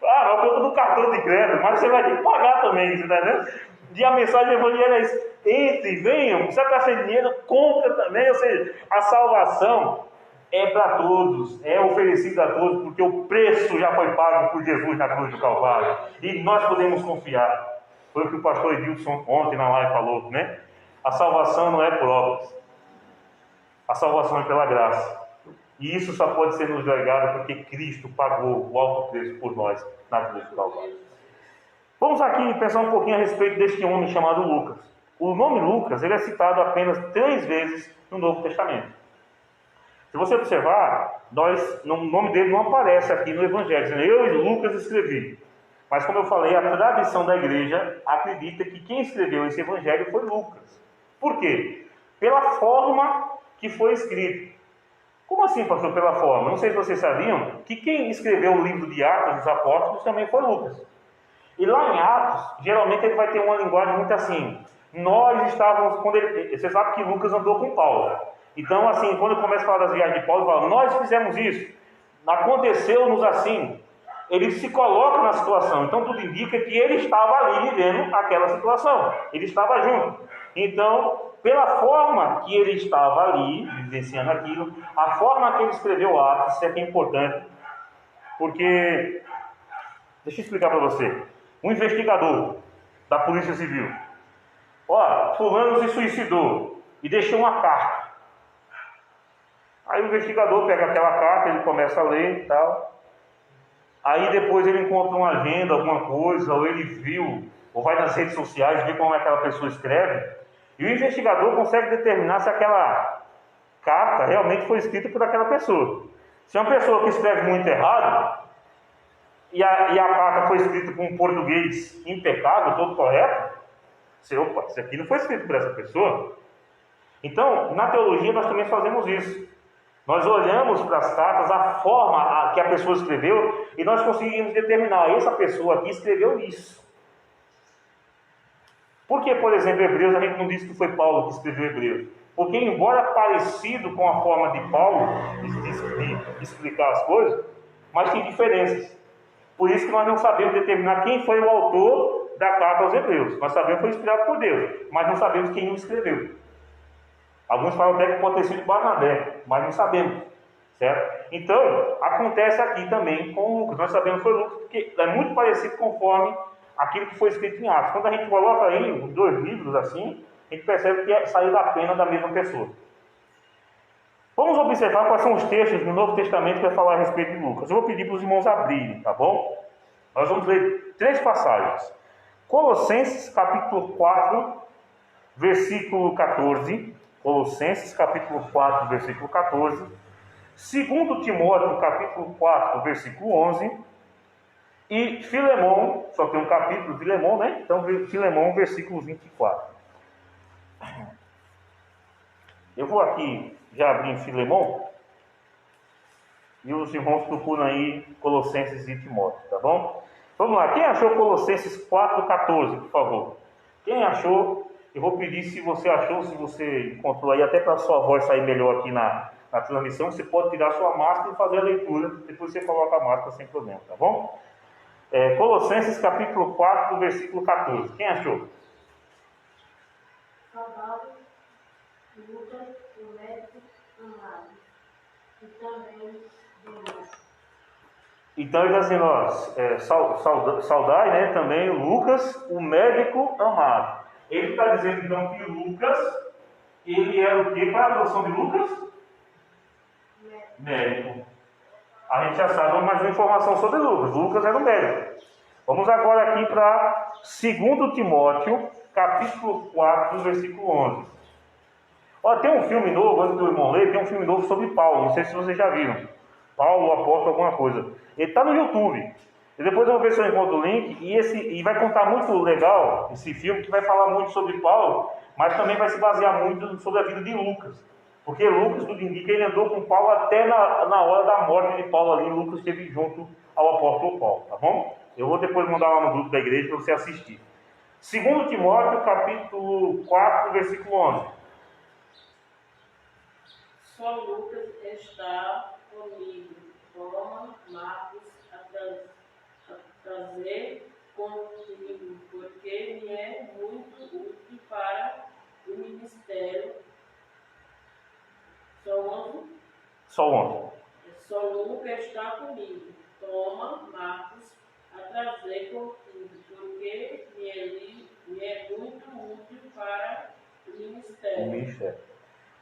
Ah, eu compro no cartão de crédito, mas você vai ter que pagar também, você tá vendo? E a mensagem do Evangelho é isso: entre, venham, você está sem dinheiro, compra também. Ou seja, a salvação é para todos, é oferecida a todos, porque o preço já foi pago por Jesus na cruz do Calvário, e nós podemos confiar. Foi o que o pastor Edilson ontem na live falou, né? A salvação não é por obras, a salvação é pela graça. E isso só pode ser nos legado porque Cristo pagou o alto preço por nós na cruz do Calvário. Vamos aqui pensar um pouquinho a respeito deste homem chamado Lucas. O nome Lucas, ele é citado apenas 3 vezes no Novo Testamento. Se você observar, o nome dele não aparece aqui no Evangelho, dizendo, eu e Lucas escrevi. Mas como eu falei, a tradição da igreja acredita que quem escreveu esse Evangelho foi Lucas. Por quê? Pela forma que foi escrito. Como assim, pastor, pela forma? Não sei se vocês sabiam que quem escreveu o livro de Atos dos Apóstolos também foi Lucas. E lá em Atos, geralmente ele vai ter uma linguagem muito assim. Nós estávamos... Você sabe que Lucas andou com Paulo. Então, assim, quando começa a falar das viagens de Paulo, ele fala, nós fizemos isso. Aconteceu-nos assim. Ele se coloca na situação. Então, tudo indica que ele estava ali vivendo aquela situação. Ele estava junto. Então, pela forma que ele estava ali, vivenciando aquilo, a forma que ele escreveu Atos, isso é que é importante. Porque, deixa eu explicar para você. Um investigador da Polícia Civil. Fulano se suicidou e deixou uma carta. Aí o investigador pega aquela carta, ele começa a ler e tal. Aí depois ele encontra uma agenda, alguma coisa, ou ele viu, ou vai nas redes sociais, vê como aquela pessoa escreve. E o investigador consegue determinar se aquela carta realmente foi escrita por aquela pessoa. Se é uma pessoa que escreve muito errado, e a carta foi escrita com um português impecável, todo correto, isso aqui não foi escrito por essa pessoa. Então, na teologia nós também fazemos isso. Nós olhamos para as cartas, a forma que a pessoa escreveu, e nós conseguimos determinar, essa pessoa aqui escreveu isso. Por que, por exemplo, Hebreus, a gente não diz que foi Paulo que escreveu Hebreus? Porque, embora parecido com a forma de Paulo de explicar as coisas, mas tem diferenças. Por isso que nós não sabemos determinar quem foi o autor da carta aos Hebreus. Nós sabemos que foi inspirado por Deus, mas não sabemos quem o escreveu. Alguns falam até que pode ter sido Barnabé, mas não sabemos, certo? Então, acontece aqui também com Lucas. Nós sabemos que foi Lucas, porque é muito parecido conforme aquilo que foi escrito em Atos. Quando a gente coloca aí os 2 livros assim, a gente percebe que saiu da pena da mesma pessoa. Vamos observar quais são os textos no Novo Testamento que vai falar a respeito de Lucas. Eu vou pedir para os irmãos abrirem, tá bom? Nós vamos ler 3 passagens. Colossenses capítulo 4, versículo 14. Colossenses capítulo 4, versículo 14. 2 Timóteo capítulo 4, versículo 11. E Filemão, só tem um capítulo, Filemão, né? Então, Filemão, versículo 24. Eu vou aqui já abrir em Filemão. E os irmãos procuram aí Colossenses e Timóteo, tá bom? Vamos lá, quem achou Colossenses 4,14, por favor? Quem achou? Eu vou pedir, se você achou, se você encontrou aí, até para a sua voz sair melhor aqui na transmissão, você pode tirar sua máscara e fazer a leitura, depois você coloca a máscara sem problema, tá bom? Colossenses capítulo 4, versículo 14. Quem achou? Saudade, Lucas, o médico amado, e também Deus. Então ele diz assim, saudai, né, também Lucas, o médico amado. Ele está dizendo então que Lucas, ele era o quê? Qual é a tradução de Lucas? Médico. A gente já sabe mais uma informação sobre Lucas. Lucas era o médico. Vamos agora aqui para 2 Timóteo, capítulo 4, versículo 11. Tem um filme novo, antes do irmão ler, tem um filme novo sobre Paulo. Não sei se vocês já viram. Paulo, o apóstolo, alguma coisa. Ele está no YouTube. E depois eu vou ver se eu encontro o link. E vai contar muito legal esse filme, que vai falar muito sobre Paulo, mas também vai se basear muito sobre a vida de Lucas. Porque Lucas, tudo indica, ele andou com Paulo até na hora da morte de Paulo ali. Lucas esteve junto ao apóstolo Paulo, tá bom? Eu vou depois mandar lá no grupo da igreja para você assistir. 2 Timóteo, capítulo 4, versículo 11. Só Lucas está comigo. Toma Marcos a trazer contigo, porque me é muito útil para o ministério. Só 11. Só Lucas está comigo. Toma Marcos a trazer contigo, porque me é muito útil para o ministério.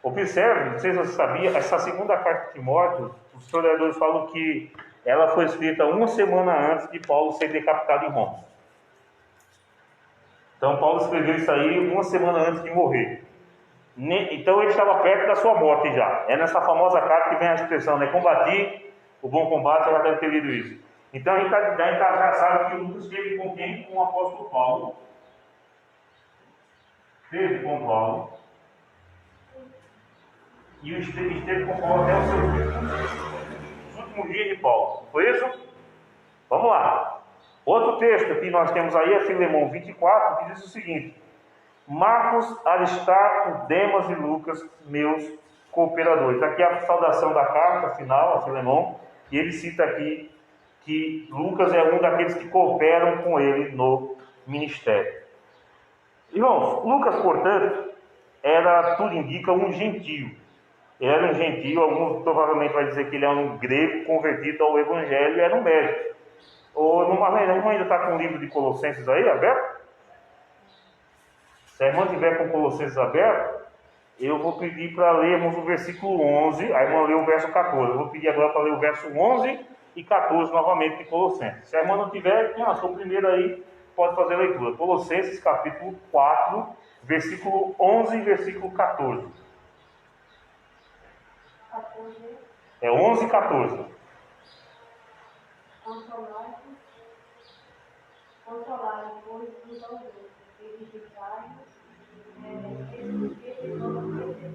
Observe, não sei se você sabia, essa segunda carta de Timóteo, os historiadores falam que ela foi escrita uma semana antes de Paulo ser decapitado em Roma. Então Paulo escreveu isso aí uma semana antes de morrer. Então ele estava perto da sua morte já. É nessa famosa carta que vem a expressão, né? Combati o bom combate, já deve ter lido isso. Então a gente já sabe que Lucas esteve com quem? Com o apóstolo Paulo. Esteve com Paulo. E esteve com Paulo até os últimos dias de Paulo. Foi isso? Vamos lá. Outro texto que nós temos aí é Filemão 24, que diz o seguinte: Marcos, Aristarco, Demas e Lucas, meus cooperadores. Aqui é a saudação da carta final a Filemão, e ele cita aqui que Lucas é um daqueles que cooperam com ele no ministério. Irmãos, Lucas, portanto, era, tudo indica, um gentio. Ele era um gentio, alguns provavelmente vai dizer que ele era um grego convertido ao evangelho e era um médico. Ou numa irmã ainda está com o livro de Colossenses aí, aberto? Se a irmã tiver com Colossenses aberto, eu vou pedir para lermos o versículo 11, a irmã leu o verso 14. Eu vou pedir agora para ler o verso 11 e 14 novamente de Colossenses. Se a irmã não tiver, quem achou primeiro aí, pode fazer a leitura. Colossenses capítulo 4, versículo 11 e versículo 14. É 11 e 14. Consolar, pois, uns aos outros, edificai-vos, espiritualmente,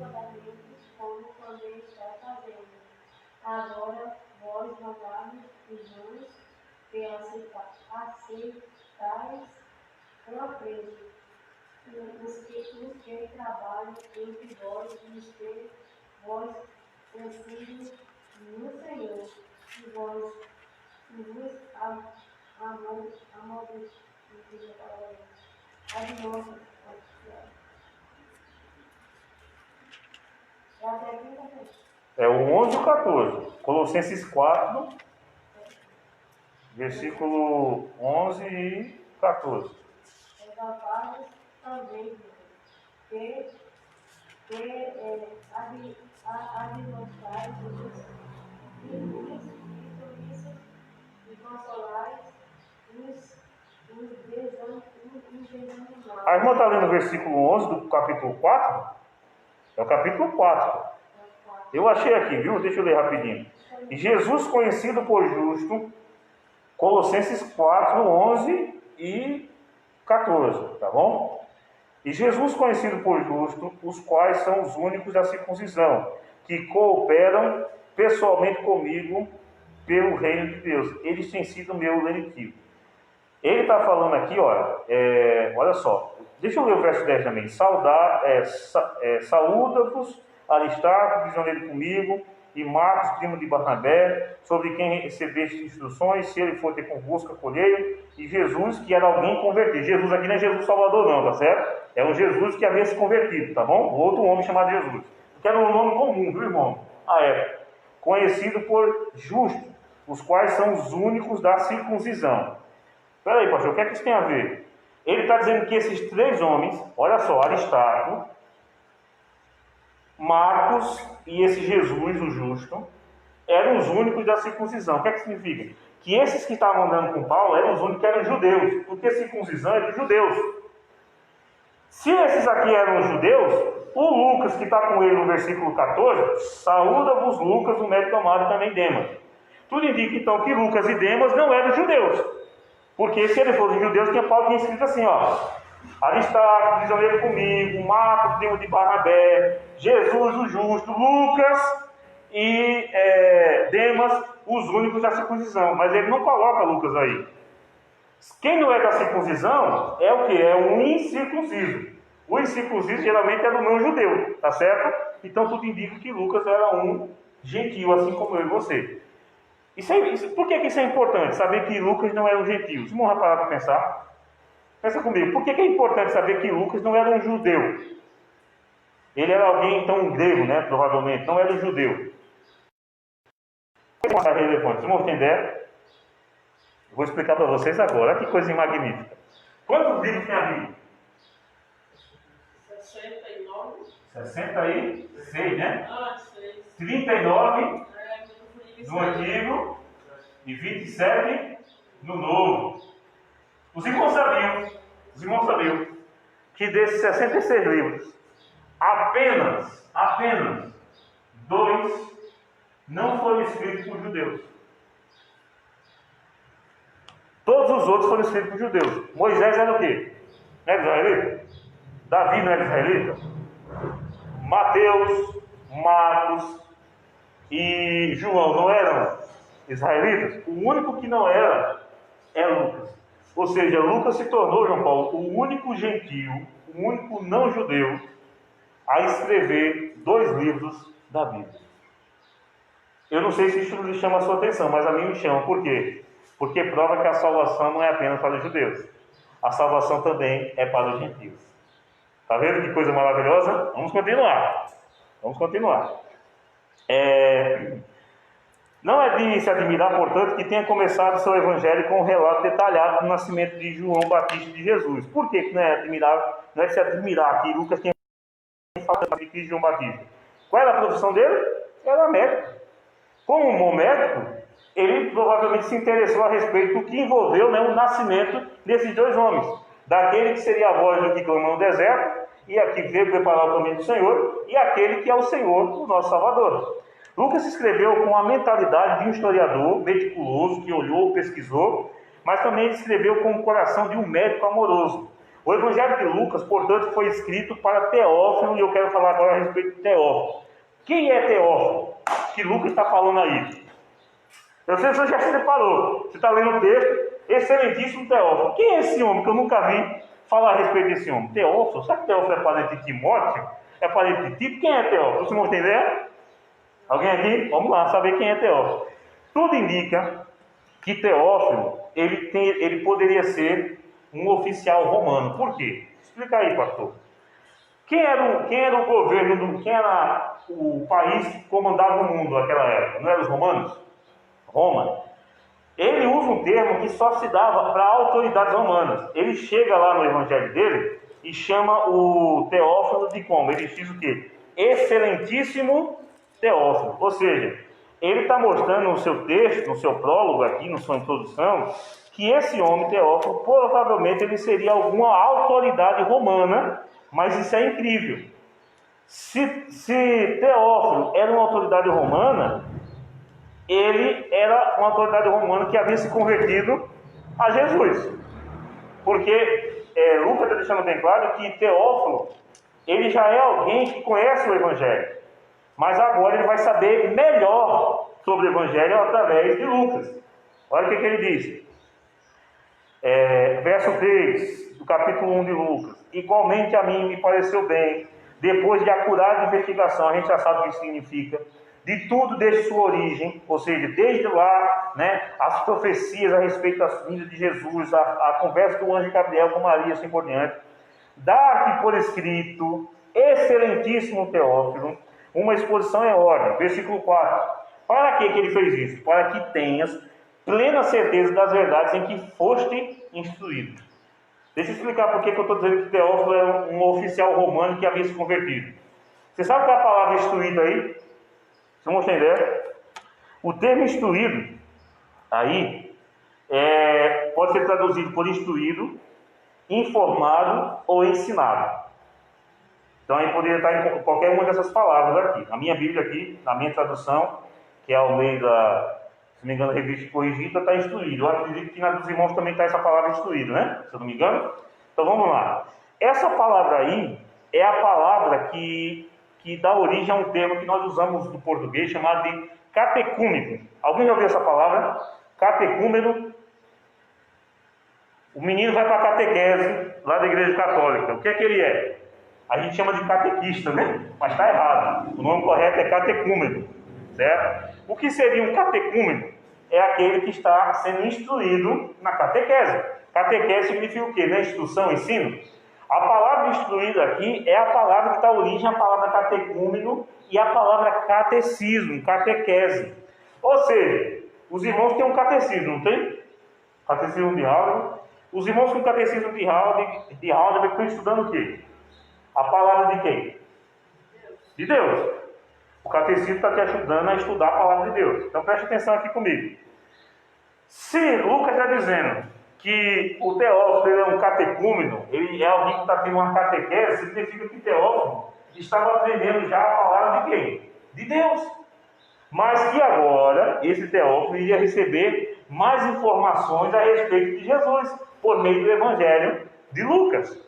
como também está fazendo. Agora, vós, rogai, irmãos, que aceitais com apreço os que trabalham entre vós e os que vós conhecidos no Senhor, e vós vos É o 11 e o 14. Colossenses 4, versículo 11 e 14. Exaltados também, que admoestais e consolais os desanimados. A irmã está lendo o versículo 11 do capítulo 4? É o capítulo 4. Eu achei aqui, viu? Deixa eu ler rapidinho. E Jesus conhecido por justo, Colossenses 4, 11 e 14, tá bom? E Jesus conhecido por justo, os quais são os únicos da circuncisão, que cooperam pessoalmente comigo pelo reino de Deus. Eles têm sido meu lenitivo. Ele está falando aqui, olha só, deixa eu ler o verso 10 também. Saúda-vos, Aristarco, prisioneiro comigo, e Marcos, primo de Barnabé, sobre quem recebeste instruções, se ele for ter convosco, acolhei, e Jesus, que era alguém convertido. Jesus aqui não é Jesus Salvador não, tá certo? É um Jesus que havia se convertido, tá bom? Outro homem chamado Jesus. Que era um nome comum, viu, irmão? À época. Conhecido por justo, os quais são os únicos da circuncisão. Espera aí, pastor, o que é que isso tem a ver? Ele está dizendo que esses três homens, olha só, Aristarco, Marcos e esse Jesus, o justo, eram os únicos da circuncisão. O que é que significa? Que esses que estavam andando com Paulo eram os únicos que eram judeus, porque circuncisão é de judeus. Se esses aqui eram judeus, o Lucas, que está com ele no versículo 14, saúda-vos Lucas, o médico amado, também Demas. Tudo indica então que Lucas e Demas não eram judeus, porque se eles fossem judeus, Paulo tinha escrito assim, Aristarco, prisioneiro comigo, Marcos, primo de Barnabé, Jesus, o justo, Lucas e Demas, os únicos da circuncisão. Mas ele não coloca Lucas aí. Quem não é da circuncisão é o que? É um incircunciso. O incircunciso geralmente é do não judeu, tá certo? Então tudo indica que Lucas era um gentio, assim como eu e você. Por que isso é importante? Saber que Lucas não era um gentio. Vamos parar para pensar. Pensa comigo, por que é importante saber que Lucas não era um judeu? Ele era alguém, então, um grego, né? Provavelmente, não era um judeu. Vamos relevante. Vamos entender? Vou explicar para vocês agora. Olha que coisa magnífica. Quantos livros tem a Bíblia? 69. 66, né? 6. 39 no Antigo e 27 no Novo. Os irmãos sabiam que desses 66 livros, apenas 2 não foram escritos por judeus. Todos os outros foram escritos por judeus. Moisés era o quê? Não era israelita? Davi não era israelita? Mateus, Marcos e João não eram israelitas? O único que não era é Lucas. Ou seja, Lucas se tornou, João Paulo, o único gentio, o único não judeu a escrever 2 livros da Bíblia. Eu não sei se isso lhe chama a sua atenção, mas a mim me chama. Por quê? Porque prova que a salvação não é apenas para os judeus. A salvação também é para os gentios. Está vendo que coisa maravilhosa? Vamos continuar. Não é de se admirar, portanto, que tenha começado seu evangelho com um relato detalhado do nascimento de João Batista de Jesus. Por que não é admirável? Não é de se admirar que Lucas tenha falado de João Batista. Qual era a profissão dele? Era médico. Como um bom médico, ele provavelmente se interessou a respeito do que envolveu, né, o nascimento desses 2 homens. Daquele que seria a voz do que clama no deserto, e aqui veio preparar o caminho do Senhor, e aquele que é o Senhor, o nosso Salvador. Lucas escreveu com a mentalidade de um historiador meticuloso, que olhou, pesquisou, mas também escreveu com o coração de um médico amoroso. O Evangelho de Lucas, portanto, foi escrito para Teófilo, e eu quero falar agora a respeito de Teófilo. Quem é Teófilo que Lucas está falando aí? Eu sei que você já se deparou. Você está lendo o texto, excelentíssimo Teófilo. Quem é esse homem que eu nunca vi falar a respeito desse homem? Teófilo? Será que Teófilo é parente de Timóteo? É parente de Tito? Quem é Teófilo? Vocês vão entender? Alguém aqui? Vamos lá, saber quem é Teófilo. Tudo indica que Teófilo, ele poderia ser um oficial romano. Por quê? Explica aí, pastor. Quem era o governo, quem era o país que comandava o mundo naquela época? Não eram os romanos? Roma. Ele usa um termo que só se dava para autoridades romanas. Ele chega lá no evangelho dele e chama o Teófilo de como? Ele diz o quê? Excelentíssimo Teófilo. Ou seja, ele está mostrando no seu texto, no seu prólogo aqui, na sua introdução, que esse homem, Teófilo, provavelmente ele seria alguma autoridade romana, mas isso é incrível. Se Teófilo era uma autoridade romana, ele era uma autoridade romana que havia se convertido a Jesus. Porque Lucas está deixando bem claro que Teófilo, ele já é alguém que conhece o Evangelho. Mas agora ele vai saber melhor sobre o Evangelho através de Lucas. Olha o que ele diz. Verso 3 do capítulo 1 de Lucas. Igualmente a mim me pareceu bem, depois de acurada investigação, a gente já sabe o que isso significa, de tudo desde sua origem, ou seja, desde lá, né, as profecias a respeito das vindas de Jesus, a conversa do anjo Gabriel com Maria, assim por diante, dar-te por escrito, excelentíssimo Teófilo, uma exposição em ordem. Versículo 4. Para que ele fez isso? Para que tenhas plena certeza das verdades em que foste instruído. Deixa eu explicar por que eu estou dizendo que Teófilo era um oficial romano que havia se convertido. Você sabe qual é a palavra instruído aí? Vamos entender? O termo instruído aí pode ser traduzido por instruído, informado ou ensinado. Então aí poderia estar em qualquer uma dessas palavras aqui. A minha Bíblia aqui, na minha tradução, que é ao meio da, se não me engano, revista corrigida, está instruído. Eu acredito que na dos irmãos também está essa palavra instruído, né? Se eu não me engano. Então vamos lá. Essa palavra aí é a palavra que dá origem a um termo que nós usamos no português chamado de catecúmeno. Alguém já ouviu essa palavra? Catecúmeno. O menino vai para a catequese lá da igreja católica. O que é que ele é? A gente chama de catequista, né? Mas está errado. O nome correto é catecúmeno, certo? O que seria um catecúmeno? É aquele que está sendo instruído na catequese. Catequese significa o quê? Né? Instrução, ensino. A palavra instruído aqui é a palavra que dá origem à palavra catecúmeno e à palavra catecismo, catequese. Ou seja, os irmãos têm um catecismo, não tem? Catecismo de Heidelberg. Os irmãos com catecismo de Heidelberg estão estudando o quê? A palavra de quem? De Deus. O catecismo está te ajudando a estudar a palavra de Deus. Então preste atenção aqui comigo. Se Lucas está dizendo que o Teófilo ele é um catecúmeno, ele é alguém que está tendo uma catequese, significa que Teófilo estava aprendendo já a palavra de quem? De Deus. Mas que agora esse Teófilo iria receber mais informações a respeito de Jesus, por meio do Evangelho de Lucas.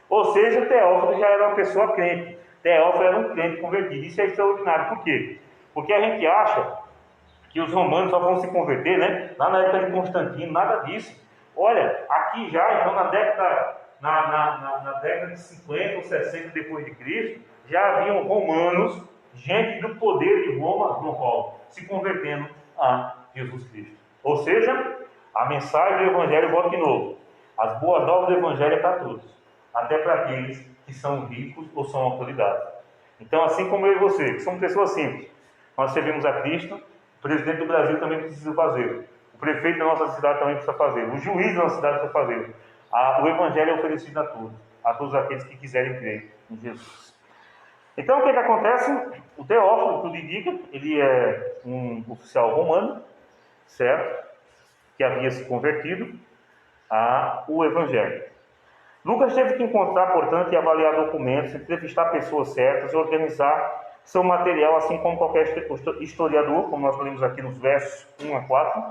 Ou seja, Teófilo já era uma pessoa crente. Teófilo era um crente convertido. Isso é extraordinário. Por quê? Porque a gente acha que os romanos só vão se converter, né? Lá na época de Constantino, nada disso. Olha, aqui já, então na década de 50 ou 60 depois de Cristo, já haviam romanos, gente do poder de Roma, João Paulo, se convertendo a Jesus Cristo. Ou seja, a mensagem do Evangelho, volta de novo. As boas novas do Evangelho é para todos, até para aqueles que são ricos ou são autoridades. Então, assim como eu e você, que somos pessoas simples, nós servimos a Cristo, o presidente do Brasil também precisa fazer, o prefeito da nossa cidade também precisa fazer, o juiz da nossa cidade precisa fazer. O Evangelho é oferecido a todos aqueles que quiserem crer em Jesus. Então, o que acontece? O Teófilo, tudo indica, ele é um oficial romano, certo? Que havia se convertido ao Evangelho. Lucas teve que encontrar, portanto, e avaliar documentos, entrevistar pessoas certas e organizar seu material, assim como qualquer historiador, como nós lemos aqui nos versos 1 a 4.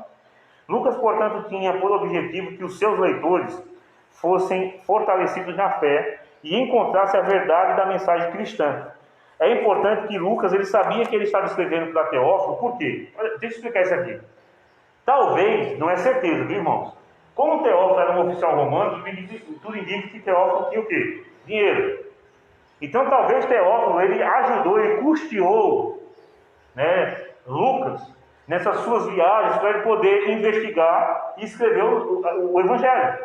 Lucas, portanto, tinha por objetivo que os seus leitores fossem fortalecidos na fé e encontrassem a verdade da mensagem cristã. É importante que Lucas ele sabia que ele estava escrevendo para Teófilo. Por quê? Deixa eu explicar isso aqui. Talvez, não é certeza, viu, irmãos? Como Teófilo era um oficial romano, tudo indica que Teófilo tinha o quê? Dinheiro. Então, talvez Teófilo ele ajudou e custeou, né, Lucas nessas suas viagens para ele poder investigar e escrever o Evangelho.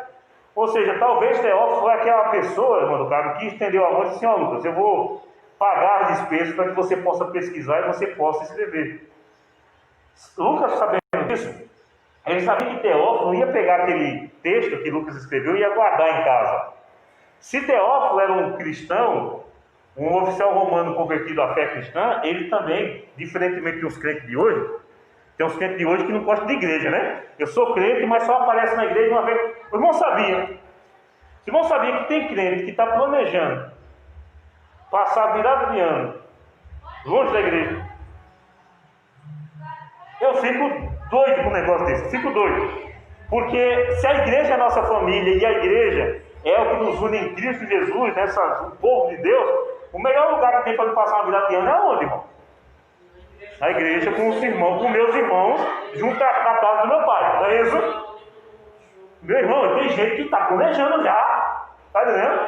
Ou seja, talvez Teófilo foi aquela pessoa, irmão do Carlos, que estendeu a mão e disse assim: ó, Lucas, eu vou pagar as despesas para que você possa pesquisar e você possa escrever. Lucas, sabendo disso, ele sabia que Teófilo ia pegar aquele texto que Lucas escreveu e ia guardar em casa. Se Teófilo era um cristão, um oficial romano convertido à fé cristã, ele também, diferentemente dos crentes de hoje, tem uns crentes de hoje que não gostam de igreja, né? Eu sou crente, mas só aparece na igreja uma vez. O irmão sabia que tem crente que está planejando passar a virada de ano longe da igreja. Eu fico doido com um negócio desse, fico doido. Porque se a igreja é a nossa família e a igreja é o que nos une em Cristo Jesus, né, o povo de Deus, o melhor lugar que tem para passar uma virada de ano é onde, irmão? Na igreja com os irmãos, com meus irmãos, junto à casa do meu pai. Não é isso? Meu irmão, tem gente que está planejando já. Está entendendo?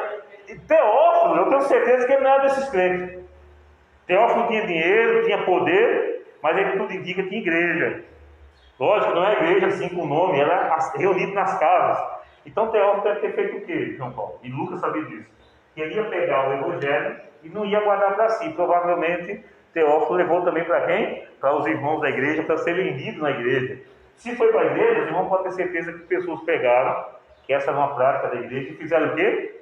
E Teófilo, eu tenho certeza que ele não era desses crentes. Teófilo tinha dinheiro, tinha poder, mas ele tudo indica que tinha igreja. Lógico, não é igreja assim com o nome, era reunido nas casas. Então Teófilo deve ter feito o quê, João Paulo? E Lucas sabia disso. Que ele ia pegar o Evangelho e não ia guardar para si. Provavelmente Teófilo levou também para quem? Para os irmãos da igreja, para serem vendidos na igreja. Se foi para a igreja, os irmãos podem ter certeza que pessoas pegaram, que essa era uma prática da igreja, e fizeram o quê?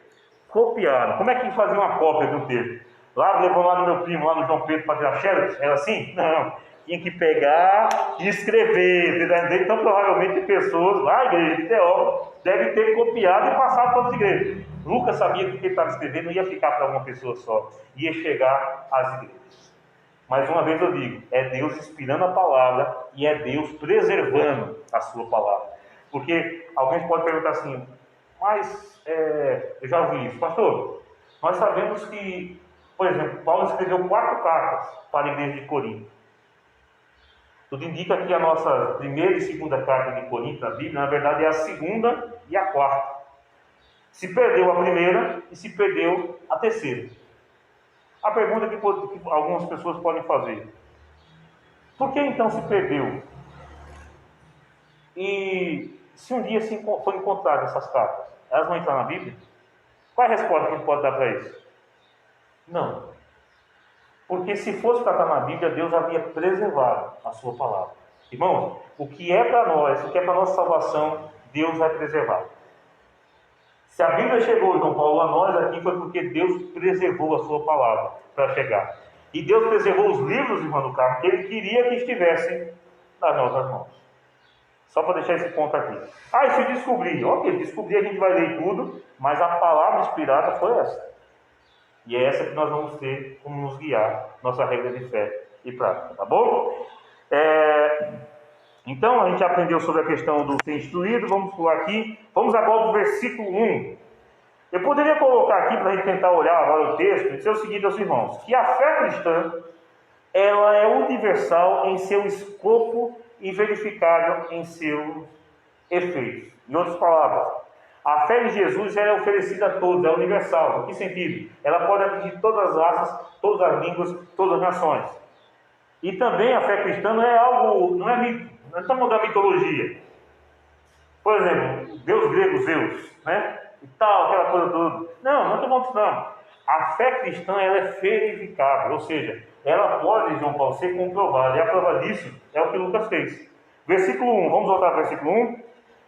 Copiaram. Como é que fazia uma cópia de um texto? Lá, levou lá no meu primo, lá no João Pedro, para tirar xerox? Era assim? Não. Tinha que pegar e escrever. Então, provavelmente, pessoas lá, a igreja de Teófilo, devem ter copiado e passado para as igrejas. Lucas sabia que o que ele estava escrevendo não ia ficar para uma pessoa só, ia chegar às igrejas. Mais uma vez eu digo, é Deus inspirando a palavra e é Deus preservando a sua palavra. Porque alguém pode perguntar assim, mas eu já ouvi isso, pastor, nós sabemos que, por exemplo, Paulo escreveu 4 cartas para a igreja de Corinto. Tudo indica que a nossa primeira e segunda carta de Corinto na Bíblia, na verdade, é a segunda e a quarta. Se perdeu a primeira e se perdeu a terceira. A pergunta que algumas pessoas podem fazer: por que então se perdeu? E se um dia for encontrar essas cartas, elas vão entrar na Bíblia? Qual é a resposta que a gente pode dar para isso? Não. Porque se fosse para estar na Bíblia, Deus havia preservado a sua palavra. Irmãos, o que é para nós, o que é para a nossa salvação, Deus vai preservar. Se a Bíblia chegou, João Paulo, a nós aqui, foi porque Deus preservou a sua palavra para chegar. E Deus preservou os livros, irmão do Carmo, que Ele queria que estivessem nas nossas mãos. Só para deixar esse ponto aqui. E se descobrir? Ok, descobrir a gente vai ler tudo, mas a palavra inspirada foi essa. E é essa que nós vamos ter como nos guiar, nossa regra de fé e prática, tá bom? Então, a gente aprendeu sobre a questão do ser instruído, vamos pular aqui. Vamos agora para o versículo 1. Eu poderia colocar aqui, para a gente tentar olhar agora o texto, e dizer o seguinte aos irmãos, que a fé cristã, ela é universal em seu escopo e verificável em seus efeitos. Em outras palavras, a fé em Jesus é oferecida a todos, é universal. Em que sentido? Ela pode atingir todas as raças, todas as línguas, todas as nações. E também a fé cristã não é algo, não estamos falando da mitologia. Por exemplo, Deus grego, Zeus, né? E tal, aquela coisa toda. Não estou falando disso não. A fé cristã, ela é verificável, ou seja, ela pode, João Paulo, ser comprovada. E a prova disso é o que Lucas fez. Versículo 1, vamos voltar para o versículo 1.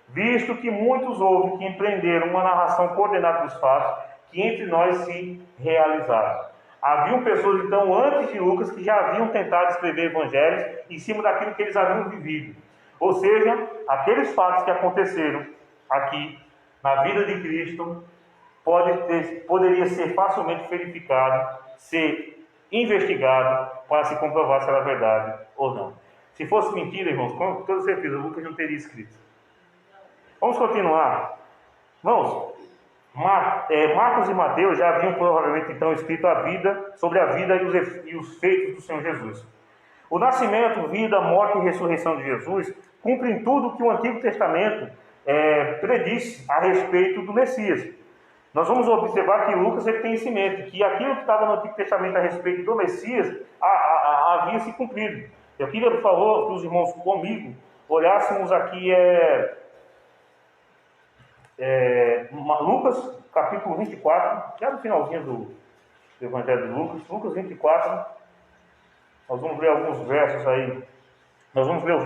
Visto que muitos houve que empreenderam uma narração coordenada dos fatos que entre nós se realizaram. Haviam pessoas, então, antes de Lucas, que já haviam tentado escrever evangelhos em cima daquilo que eles haviam vivido. Ou seja, aqueles fatos que aconteceram aqui na vida de Cristo poderia ser facilmente verificado, ser investigado para se comprovar se era verdade ou não. Se fosse mentira, irmãos, com toda certeza, Lucas não teria escrito. Vamos continuar. Irmãos, Marcos e Mateus já haviam provavelmente então escrito sobre a vida e os feitos do Senhor Jesus. O nascimento, vida, morte e ressurreição de Jesus cumprem tudo que o Antigo Testamento predisse a respeito do Messias. Nós vamos observar que Lucas tem isso em mente, que aquilo que estava no Antigo Testamento a respeito do Messias havia se cumprido. Eu queria, por favor, que os irmãos comigo olhássemos aqui Lucas, capítulo 24, já no finalzinho do Evangelho de Lucas 24, nós vamos ler alguns versos aí. Nós vamos ler o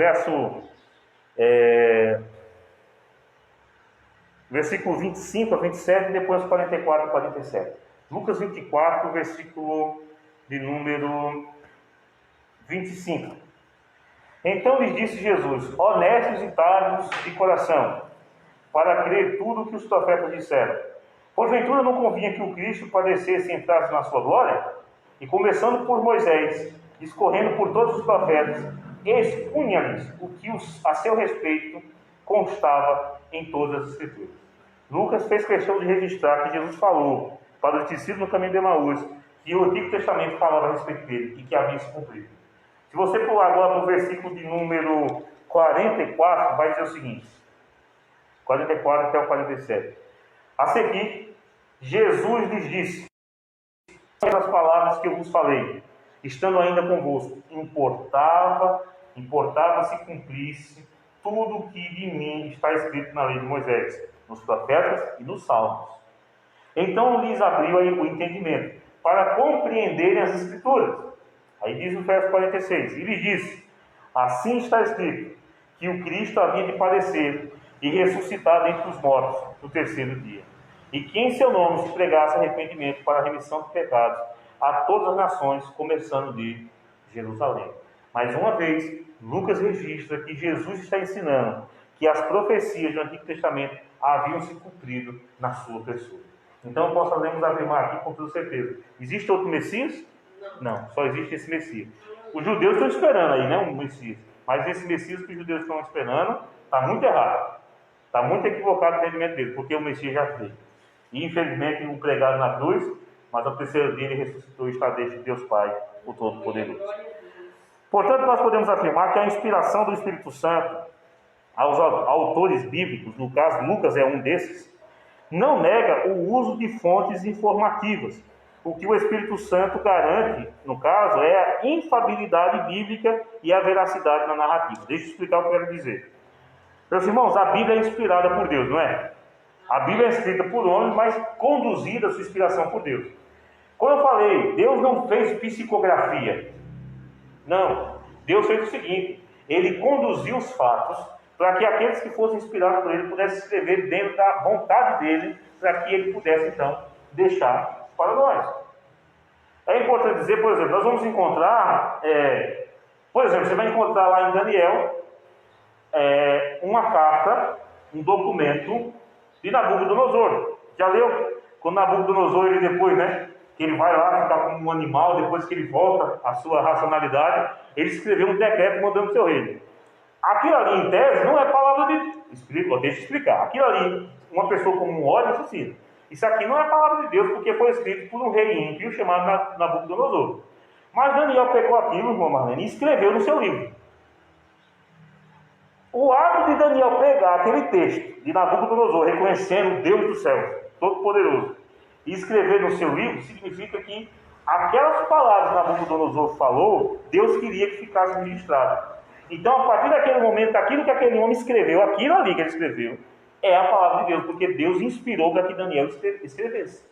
versículo 25 a 27 e depois 44 a 47. Lucas 24, versículo de número 25. Então lhes disse Jesus: honestos e tardos de coração, para crer tudo o que os profetas disseram. Porventura não convinha que o Cristo padecesse e entrasse na sua glória? E começando por Moisés, discorrendo por todos os profetas, expunha-lhes o que a seu respeito constava em todas as Escrituras. Lucas fez questão de registrar que Jesus falou para os discípulos no caminho de Emaús que o Antigo Testamento falava a respeito dele e que havia se cumprido. Se você pular agora para o versículo de número 44, vai dizer o seguinte: 44 até o 47. A seguir, Jesus lhes disse as palavras que eu vos falei, estando ainda convosco, importava se cumprisse tudo o que de mim está escrito na lei de Moisés, nos profetas e nos salmos. Então lhes abriu o entendimento, para compreenderem as Escrituras. Aí diz o verso 46, e lhes disse: assim está escrito, que o Cristo havia de padecer e ressuscitar dentre os mortos no terceiro dia, e que em seu nome se pregasse arrependimento para a remissão de pecados a todas as nações, começando de Jerusalém. Mais uma vez, Lucas registra que Jesus está ensinando que as profecias do Antigo Testamento haviam se cumprido na sua pessoa. Então, podemos afirmar aqui com toda certeza: existe outro Messias? Não, só existe esse Messias. Os judeus estão esperando aí, né, um Messias. Mas esse Messias que os judeus estão esperando está muito errado. Está muito equivocado o entendimento dele, porque o Messias já veio. E infelizmente o pregado na cruz, mas ao terceiro dia ele ressuscitou e está dentro de Deus Pai, o Todo-Poderoso. Portanto, nós podemos afirmar que a inspiração do Espírito Santo aos autores bíblicos, no caso Lucas é um desses, não nega o uso de fontes informativas. O que o Espírito Santo garante, no caso, é a infabilidade bíblica e a veracidade na narrativa. Deixa eu explicar o que eu quero dizer. Meus irmãos, a Bíblia é inspirada por Deus, não é? A Bíblia é escrita por homens, mas conduzida a sua inspiração por Deus. Como eu falei, Deus não fez psicografia. Não. Deus fez o seguinte: Ele conduziu os fatos para que aqueles que fossem inspirados por Ele pudessem escrever dentro da vontade dEle, para que Ele pudesse, então, deixar para nós. É importante dizer, por exemplo, nós vamos encontrar, por exemplo, você vai encontrar lá em Daniel, uma carta, um documento de Nabucodonosor. Já leu? Quando Nabucodonosor, ele depois, que ele vai lá ficar como um animal, depois que ele volta à sua racionalidade, ele escreveu um decreto mandando o seu reino. Aquilo ali, em tese, não é palavra de... Deixa eu explicar. Aquilo ali, uma pessoa como um ódio assassino. Isso aqui não é palavra de Deus, porque foi escrito por um rei ímpio chamado Nabucodonosor. Mas Daniel pegou aquilo, irmão Marlene, e escreveu no seu livro. O ato de Daniel pegar aquele texto de Nabucodonosor, reconhecendo o Deus do céu, Todo-Poderoso, e escrever no seu livro, significa que aquelas palavras que Nabucodonosor falou, Deus queria que ficasse registrado. Então, a partir daquele momento, aquilo que aquele homem escreveu, aquilo ali que ele escreveu, é a palavra de Deus, porque Deus inspirou para que Daniel escrevesse.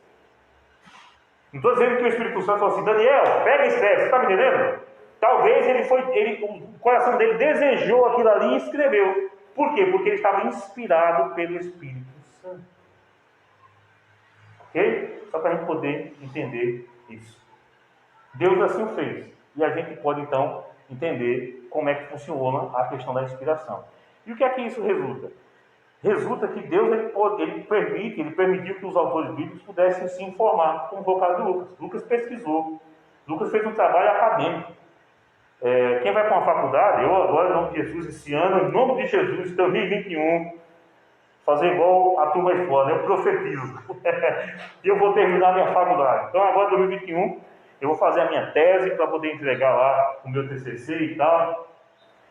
Não estou dizendo que o Espírito Santo falou assim: Daniel, pega e escreve, você está me entendendo? Talvez o coração dele desejou aquilo ali e escreveu. Por quê? Porque ele estava inspirado pelo Espírito Santo. Ok? Só para a gente poder entender isso. Deus assim o fez. E a gente pode então entender como é que funciona a questão da inspiração. E o que é que isso resulta? Resulta que Deus ele permitiu que os autores bíblicos pudessem se informar, como foi o caso de Lucas. Lucas pesquisou. Lucas fez um trabalho acadêmico. Quem vai para uma faculdade, eu agora, em nome de Jesus, esse ano, em nome de Jesus, 2021, fazer igual a turma aí fora, eu profetizo. E eu vou terminar a minha faculdade. Então agora, em 2021, eu vou fazer a minha tese para poder entregar lá o meu TCC e tal.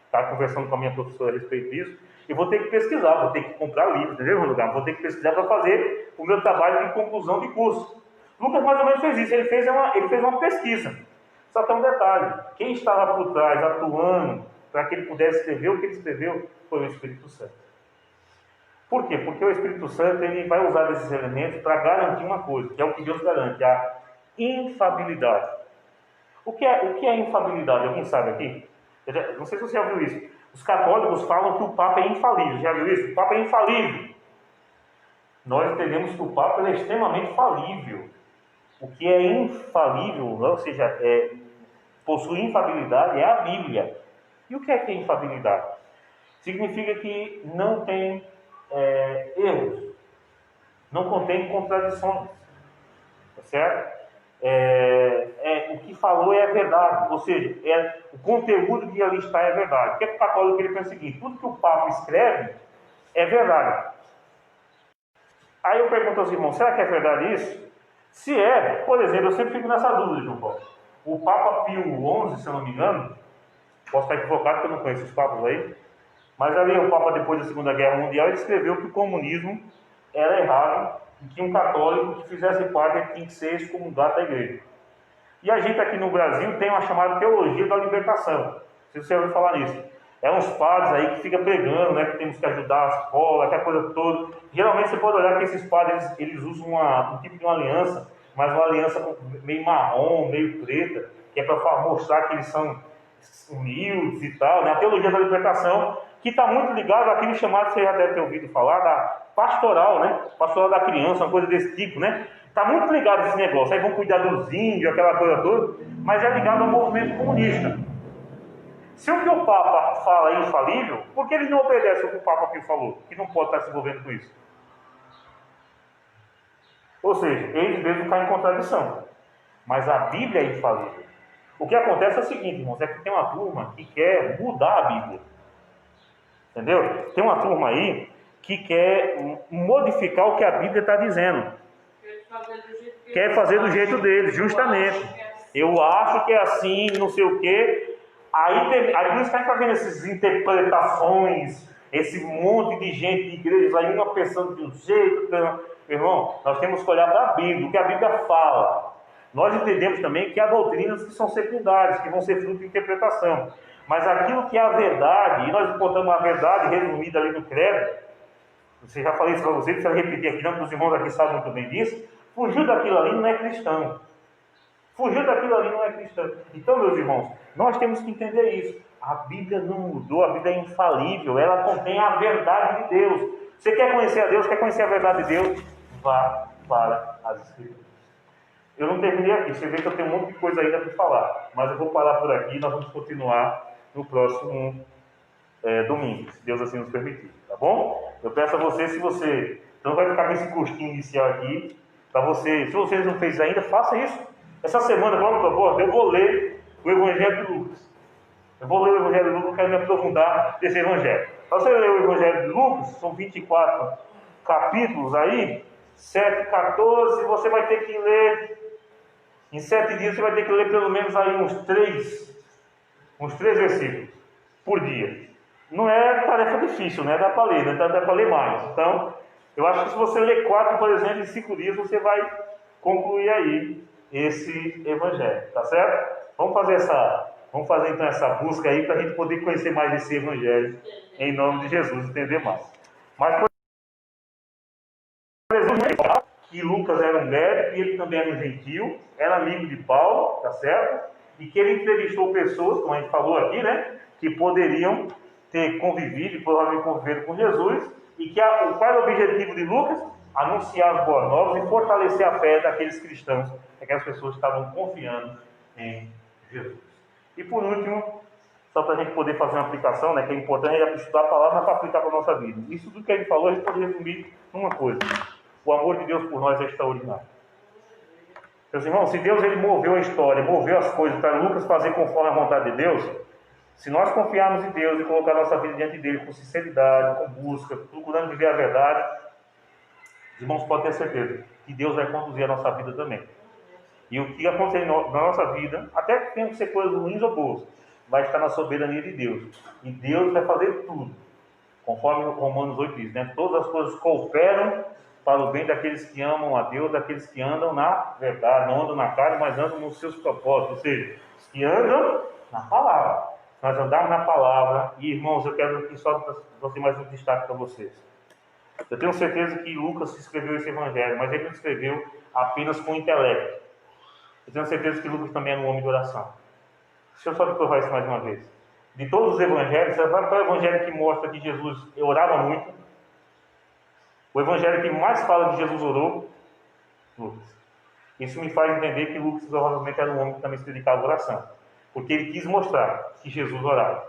Estava conversando com a minha professora a respeito disso. Eu vou ter que pesquisar, vou ter que comprar livros, entendeu, lugar? Vou ter que pesquisar para fazer o meu trabalho de conclusão de curso. Lucas mais ou menos fez isso, ele fez uma pesquisa. Só que é um detalhe: quem estava por trás, atuando, para que ele pudesse escrever o que ele escreveu, foi o Espírito Santo. Por quê? Porque o Espírito Santo ele vai usar esses elementos para garantir uma coisa, que é o que Deus garante, a infabilidade. O que é infabilidade? Alguém sabe aqui? Não sei se você já viu isso. Os católicos falam que o Papa é infalível. Já viu isso? O Papa é infalível. Nós entendemos que o Papa é extremamente falível. O que é infalível, ou seja, possui infabilidade, é a Bíblia. E o que é infabilidade? Significa que não tem erros, não contém contradições. Tá certo? O que falou é a verdade, ou seja, o conteúdo que ali está é verdade. O que o católico ele pensa o seguinte: tudo que o Papa escreve é verdade. Aí eu pergunto aos irmãos: será que é verdade isso? Se é, por exemplo, eu sempre fico nessa dúvida, João Paulo. O Papa Pio XI, se eu não me engano, posso estar equivocado porque eu não conheço os papas aí, mas ali o Papa, depois da Segunda Guerra Mundial, ele escreveu que o comunismo era errado e que um católico que fizesse parte tinha que ser excomungado da igreja. E a gente aqui no Brasil tem uma chamada teologia da libertação. Não sei se você ouviu falar nisso. É uns padres aí que ficam pregando, que temos que ajudar a escola, aquela coisa toda. Geralmente você pode olhar que esses padres eles usam um tipo de uma aliança, mas uma aliança meio marrom, meio preta, que é para mostrar que eles são humildes e tal. A teologia da libertação, que está muito ligado àquele chamado, você já deve ter ouvido falar, da pastoral, pastoral da criança, uma coisa desse tipo, Está muito ligado a esse negócio. Aí vão cuidar dos índios, aquela coisa toda, mas é ligado ao movimento comunista. Se o que o Papa fala é infalível, por que eles não obedecem o que o Papa aqui falou? Que não pode estar se envolvendo com isso. Ou seja, eles mesmos caem em contradição. Mas a Bíblia é infalível. O que acontece é o seguinte, irmãos, é que tem uma turma que quer mudar a Bíblia. Entendeu? Tem uma turma aí que quer modificar o que a Bíblia está dizendo. Quer fazer do jeito deles, justamente. Eu acho que é assim, não sei o quê. Aí por isso que a gente está vendo essas interpretações, esse monte de gente de igrejas aí, uma pensando de um jeito. Irmão, nós temos que olhar para a Bíblia, o que a Bíblia fala. Nós entendemos também que há doutrinas que são secundárias, que vão ser fruto de interpretação. Mas aquilo que é a verdade, e nós encontramos a verdade resumida ali no credo, você já falei isso para vocês, precisa repetir aqui, não, porque os irmãos aqui sabem muito bem disso. Fugiu daquilo ali não é cristão. Fugiu daquilo ali não é cristão. Então, meus irmãos, nós temos que entender isso. A Bíblia não mudou, a Bíblia é infalível, ela contém a verdade de Deus. Você quer conhecer a Deus, quer conhecer a verdade de Deus? Vá para as Escrituras. Eu não terminei aqui, você vê que eu tenho um monte de coisa ainda para falar, mas eu vou parar por aqui e nós vamos continuar no próximo domingo, se Deus assim nos permitir, tá bom? Eu peço a você, se você não vai ficar com esse gostinho inicial aqui, para você, se vocês não fez ainda, faça isso. Essa semana, vamos propor, eu vou ler o Evangelho de Lucas. Eu vou ler o Evangelho de Lucas, quero me aprofundar nesse Evangelho. Para você ler o Evangelho de Lucas, são 24 capítulos aí, 7, 14, você vai ter que ler, em 7 dias você vai ter que ler pelo menos aí uns 3 versículos por dia. Não é tarefa difícil, né? Dá para ler, né? Dá para ler mais. Então, eu acho que se você ler 4, por exemplo, em 5 dias, você vai concluir aí esse Evangelho, tá certo? Vamos fazer então essa busca aí para a gente poder conhecer mais esse Evangelho, em nome de Jesus, entender mais. Mas, por exemplo, que Lucas era um médico e ele também era um gentil, era amigo de Paulo, tá certo? E que ele entrevistou pessoas, como a gente falou aqui, né? Que poderiam ter convivido e provavelmente conviveram com Jesus, e que qual era o objetivo de Lucas? Anunciar as boas novas e fortalecer a fé daqueles cristãos, daquelas pessoas que estavam confiando em Jesus. E por último, só para a gente poder fazer uma aplicação, né, que é importante é estudar a palavra para aplicar para a nossa vida. Isso tudo que a gente falou, a gente pode resumir numa coisa: o amor de Deus por nós é extraordinário. Meus irmãos, se Deus ele moveu a história, moveu as coisas para Lucas fazer conforme a vontade de Deus, se nós confiarmos em Deus e colocar a nossa vida diante dele com sinceridade, com busca, procurando viver a verdade, os irmãos podem ter certeza que Deus vai conduzir a nossa vida também. E o que acontecer na nossa vida, até que tenham que ser coisas ruins ou boas, vai estar na soberania de Deus. E Deus vai fazer tudo, conforme Romanos 8 diz, né? Todas as coisas cooperam para o bem daqueles que amam a Deus, daqueles que andam na verdade, não andam na carne, mas andam nos seus propósitos, ou seja, os que andam na palavra. Nós andamos na palavra, e irmãos, eu quero aqui só fazer mais um destaque para vocês. Eu tenho certeza que Lucas escreveu esse evangelho, mas ele não escreveu apenas com intelecto. Eu tenho certeza que Lucas também era um homem de oração. Deixa eu só provar isso mais uma vez. De todos os evangelhos, você vai para o evangelho que mostra que Jesus orava muito. O evangelho que mais fala que Jesus orou, Lucas. Isso me faz entender que Lucas provavelmente era um homem que também se dedicava à oração, porque ele quis mostrar que Jesus orava.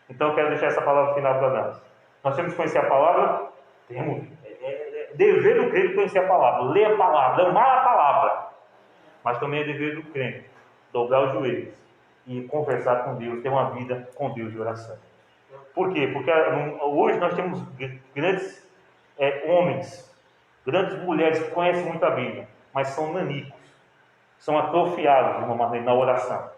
Então eu quero deixar essa palavra final para nós. Nós temos que conhecer a palavra? Temos. É dever do crente conhecer a palavra, ler a palavra, amar a palavra. Mas também é dever do crente dobrar os joelhos e conversar com Deus, ter uma vida com Deus de oração. Por quê? Porque hoje nós temos grandes homens, grandes mulheres que conhecem muito a Bíblia, mas são nanicos, são atrofiados de uma maneira na oração.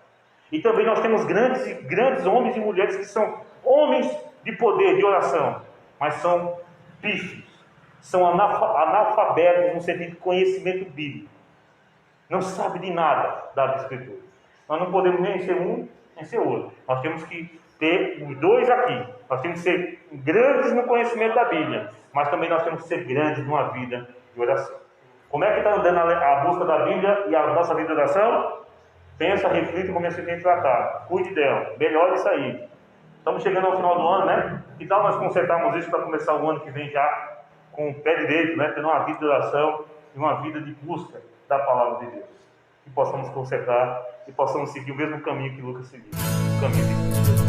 E também nós temos grandes homens e mulheres que são homens de poder, de oração, mas são pífios, são analfabetos no sentido de conhecimento bíblico. Não sabe de nada da Escritura. Nós não podemos nem ser um, nem ser outro. Nós temos que ter os dois aqui. Nós temos que ser grandes no conhecimento da Bíblia, mas também nós temos que ser grandes numa vida de oração. Como é que está andando a busca da Bíblia e a nossa vida de oração? Pensa, reflita como você tem que tratar. Cuide dela. Melhor isso aí. Estamos chegando ao final do ano, né? Que tal nós consertarmos isso para começar o ano que vem já com o pé direito, né? Tendo uma vida de oração e uma vida de busca da palavra de Deus. Que possamos consertar e possamos seguir o mesmo caminho que Lucas seguiu. O caminho de Deus.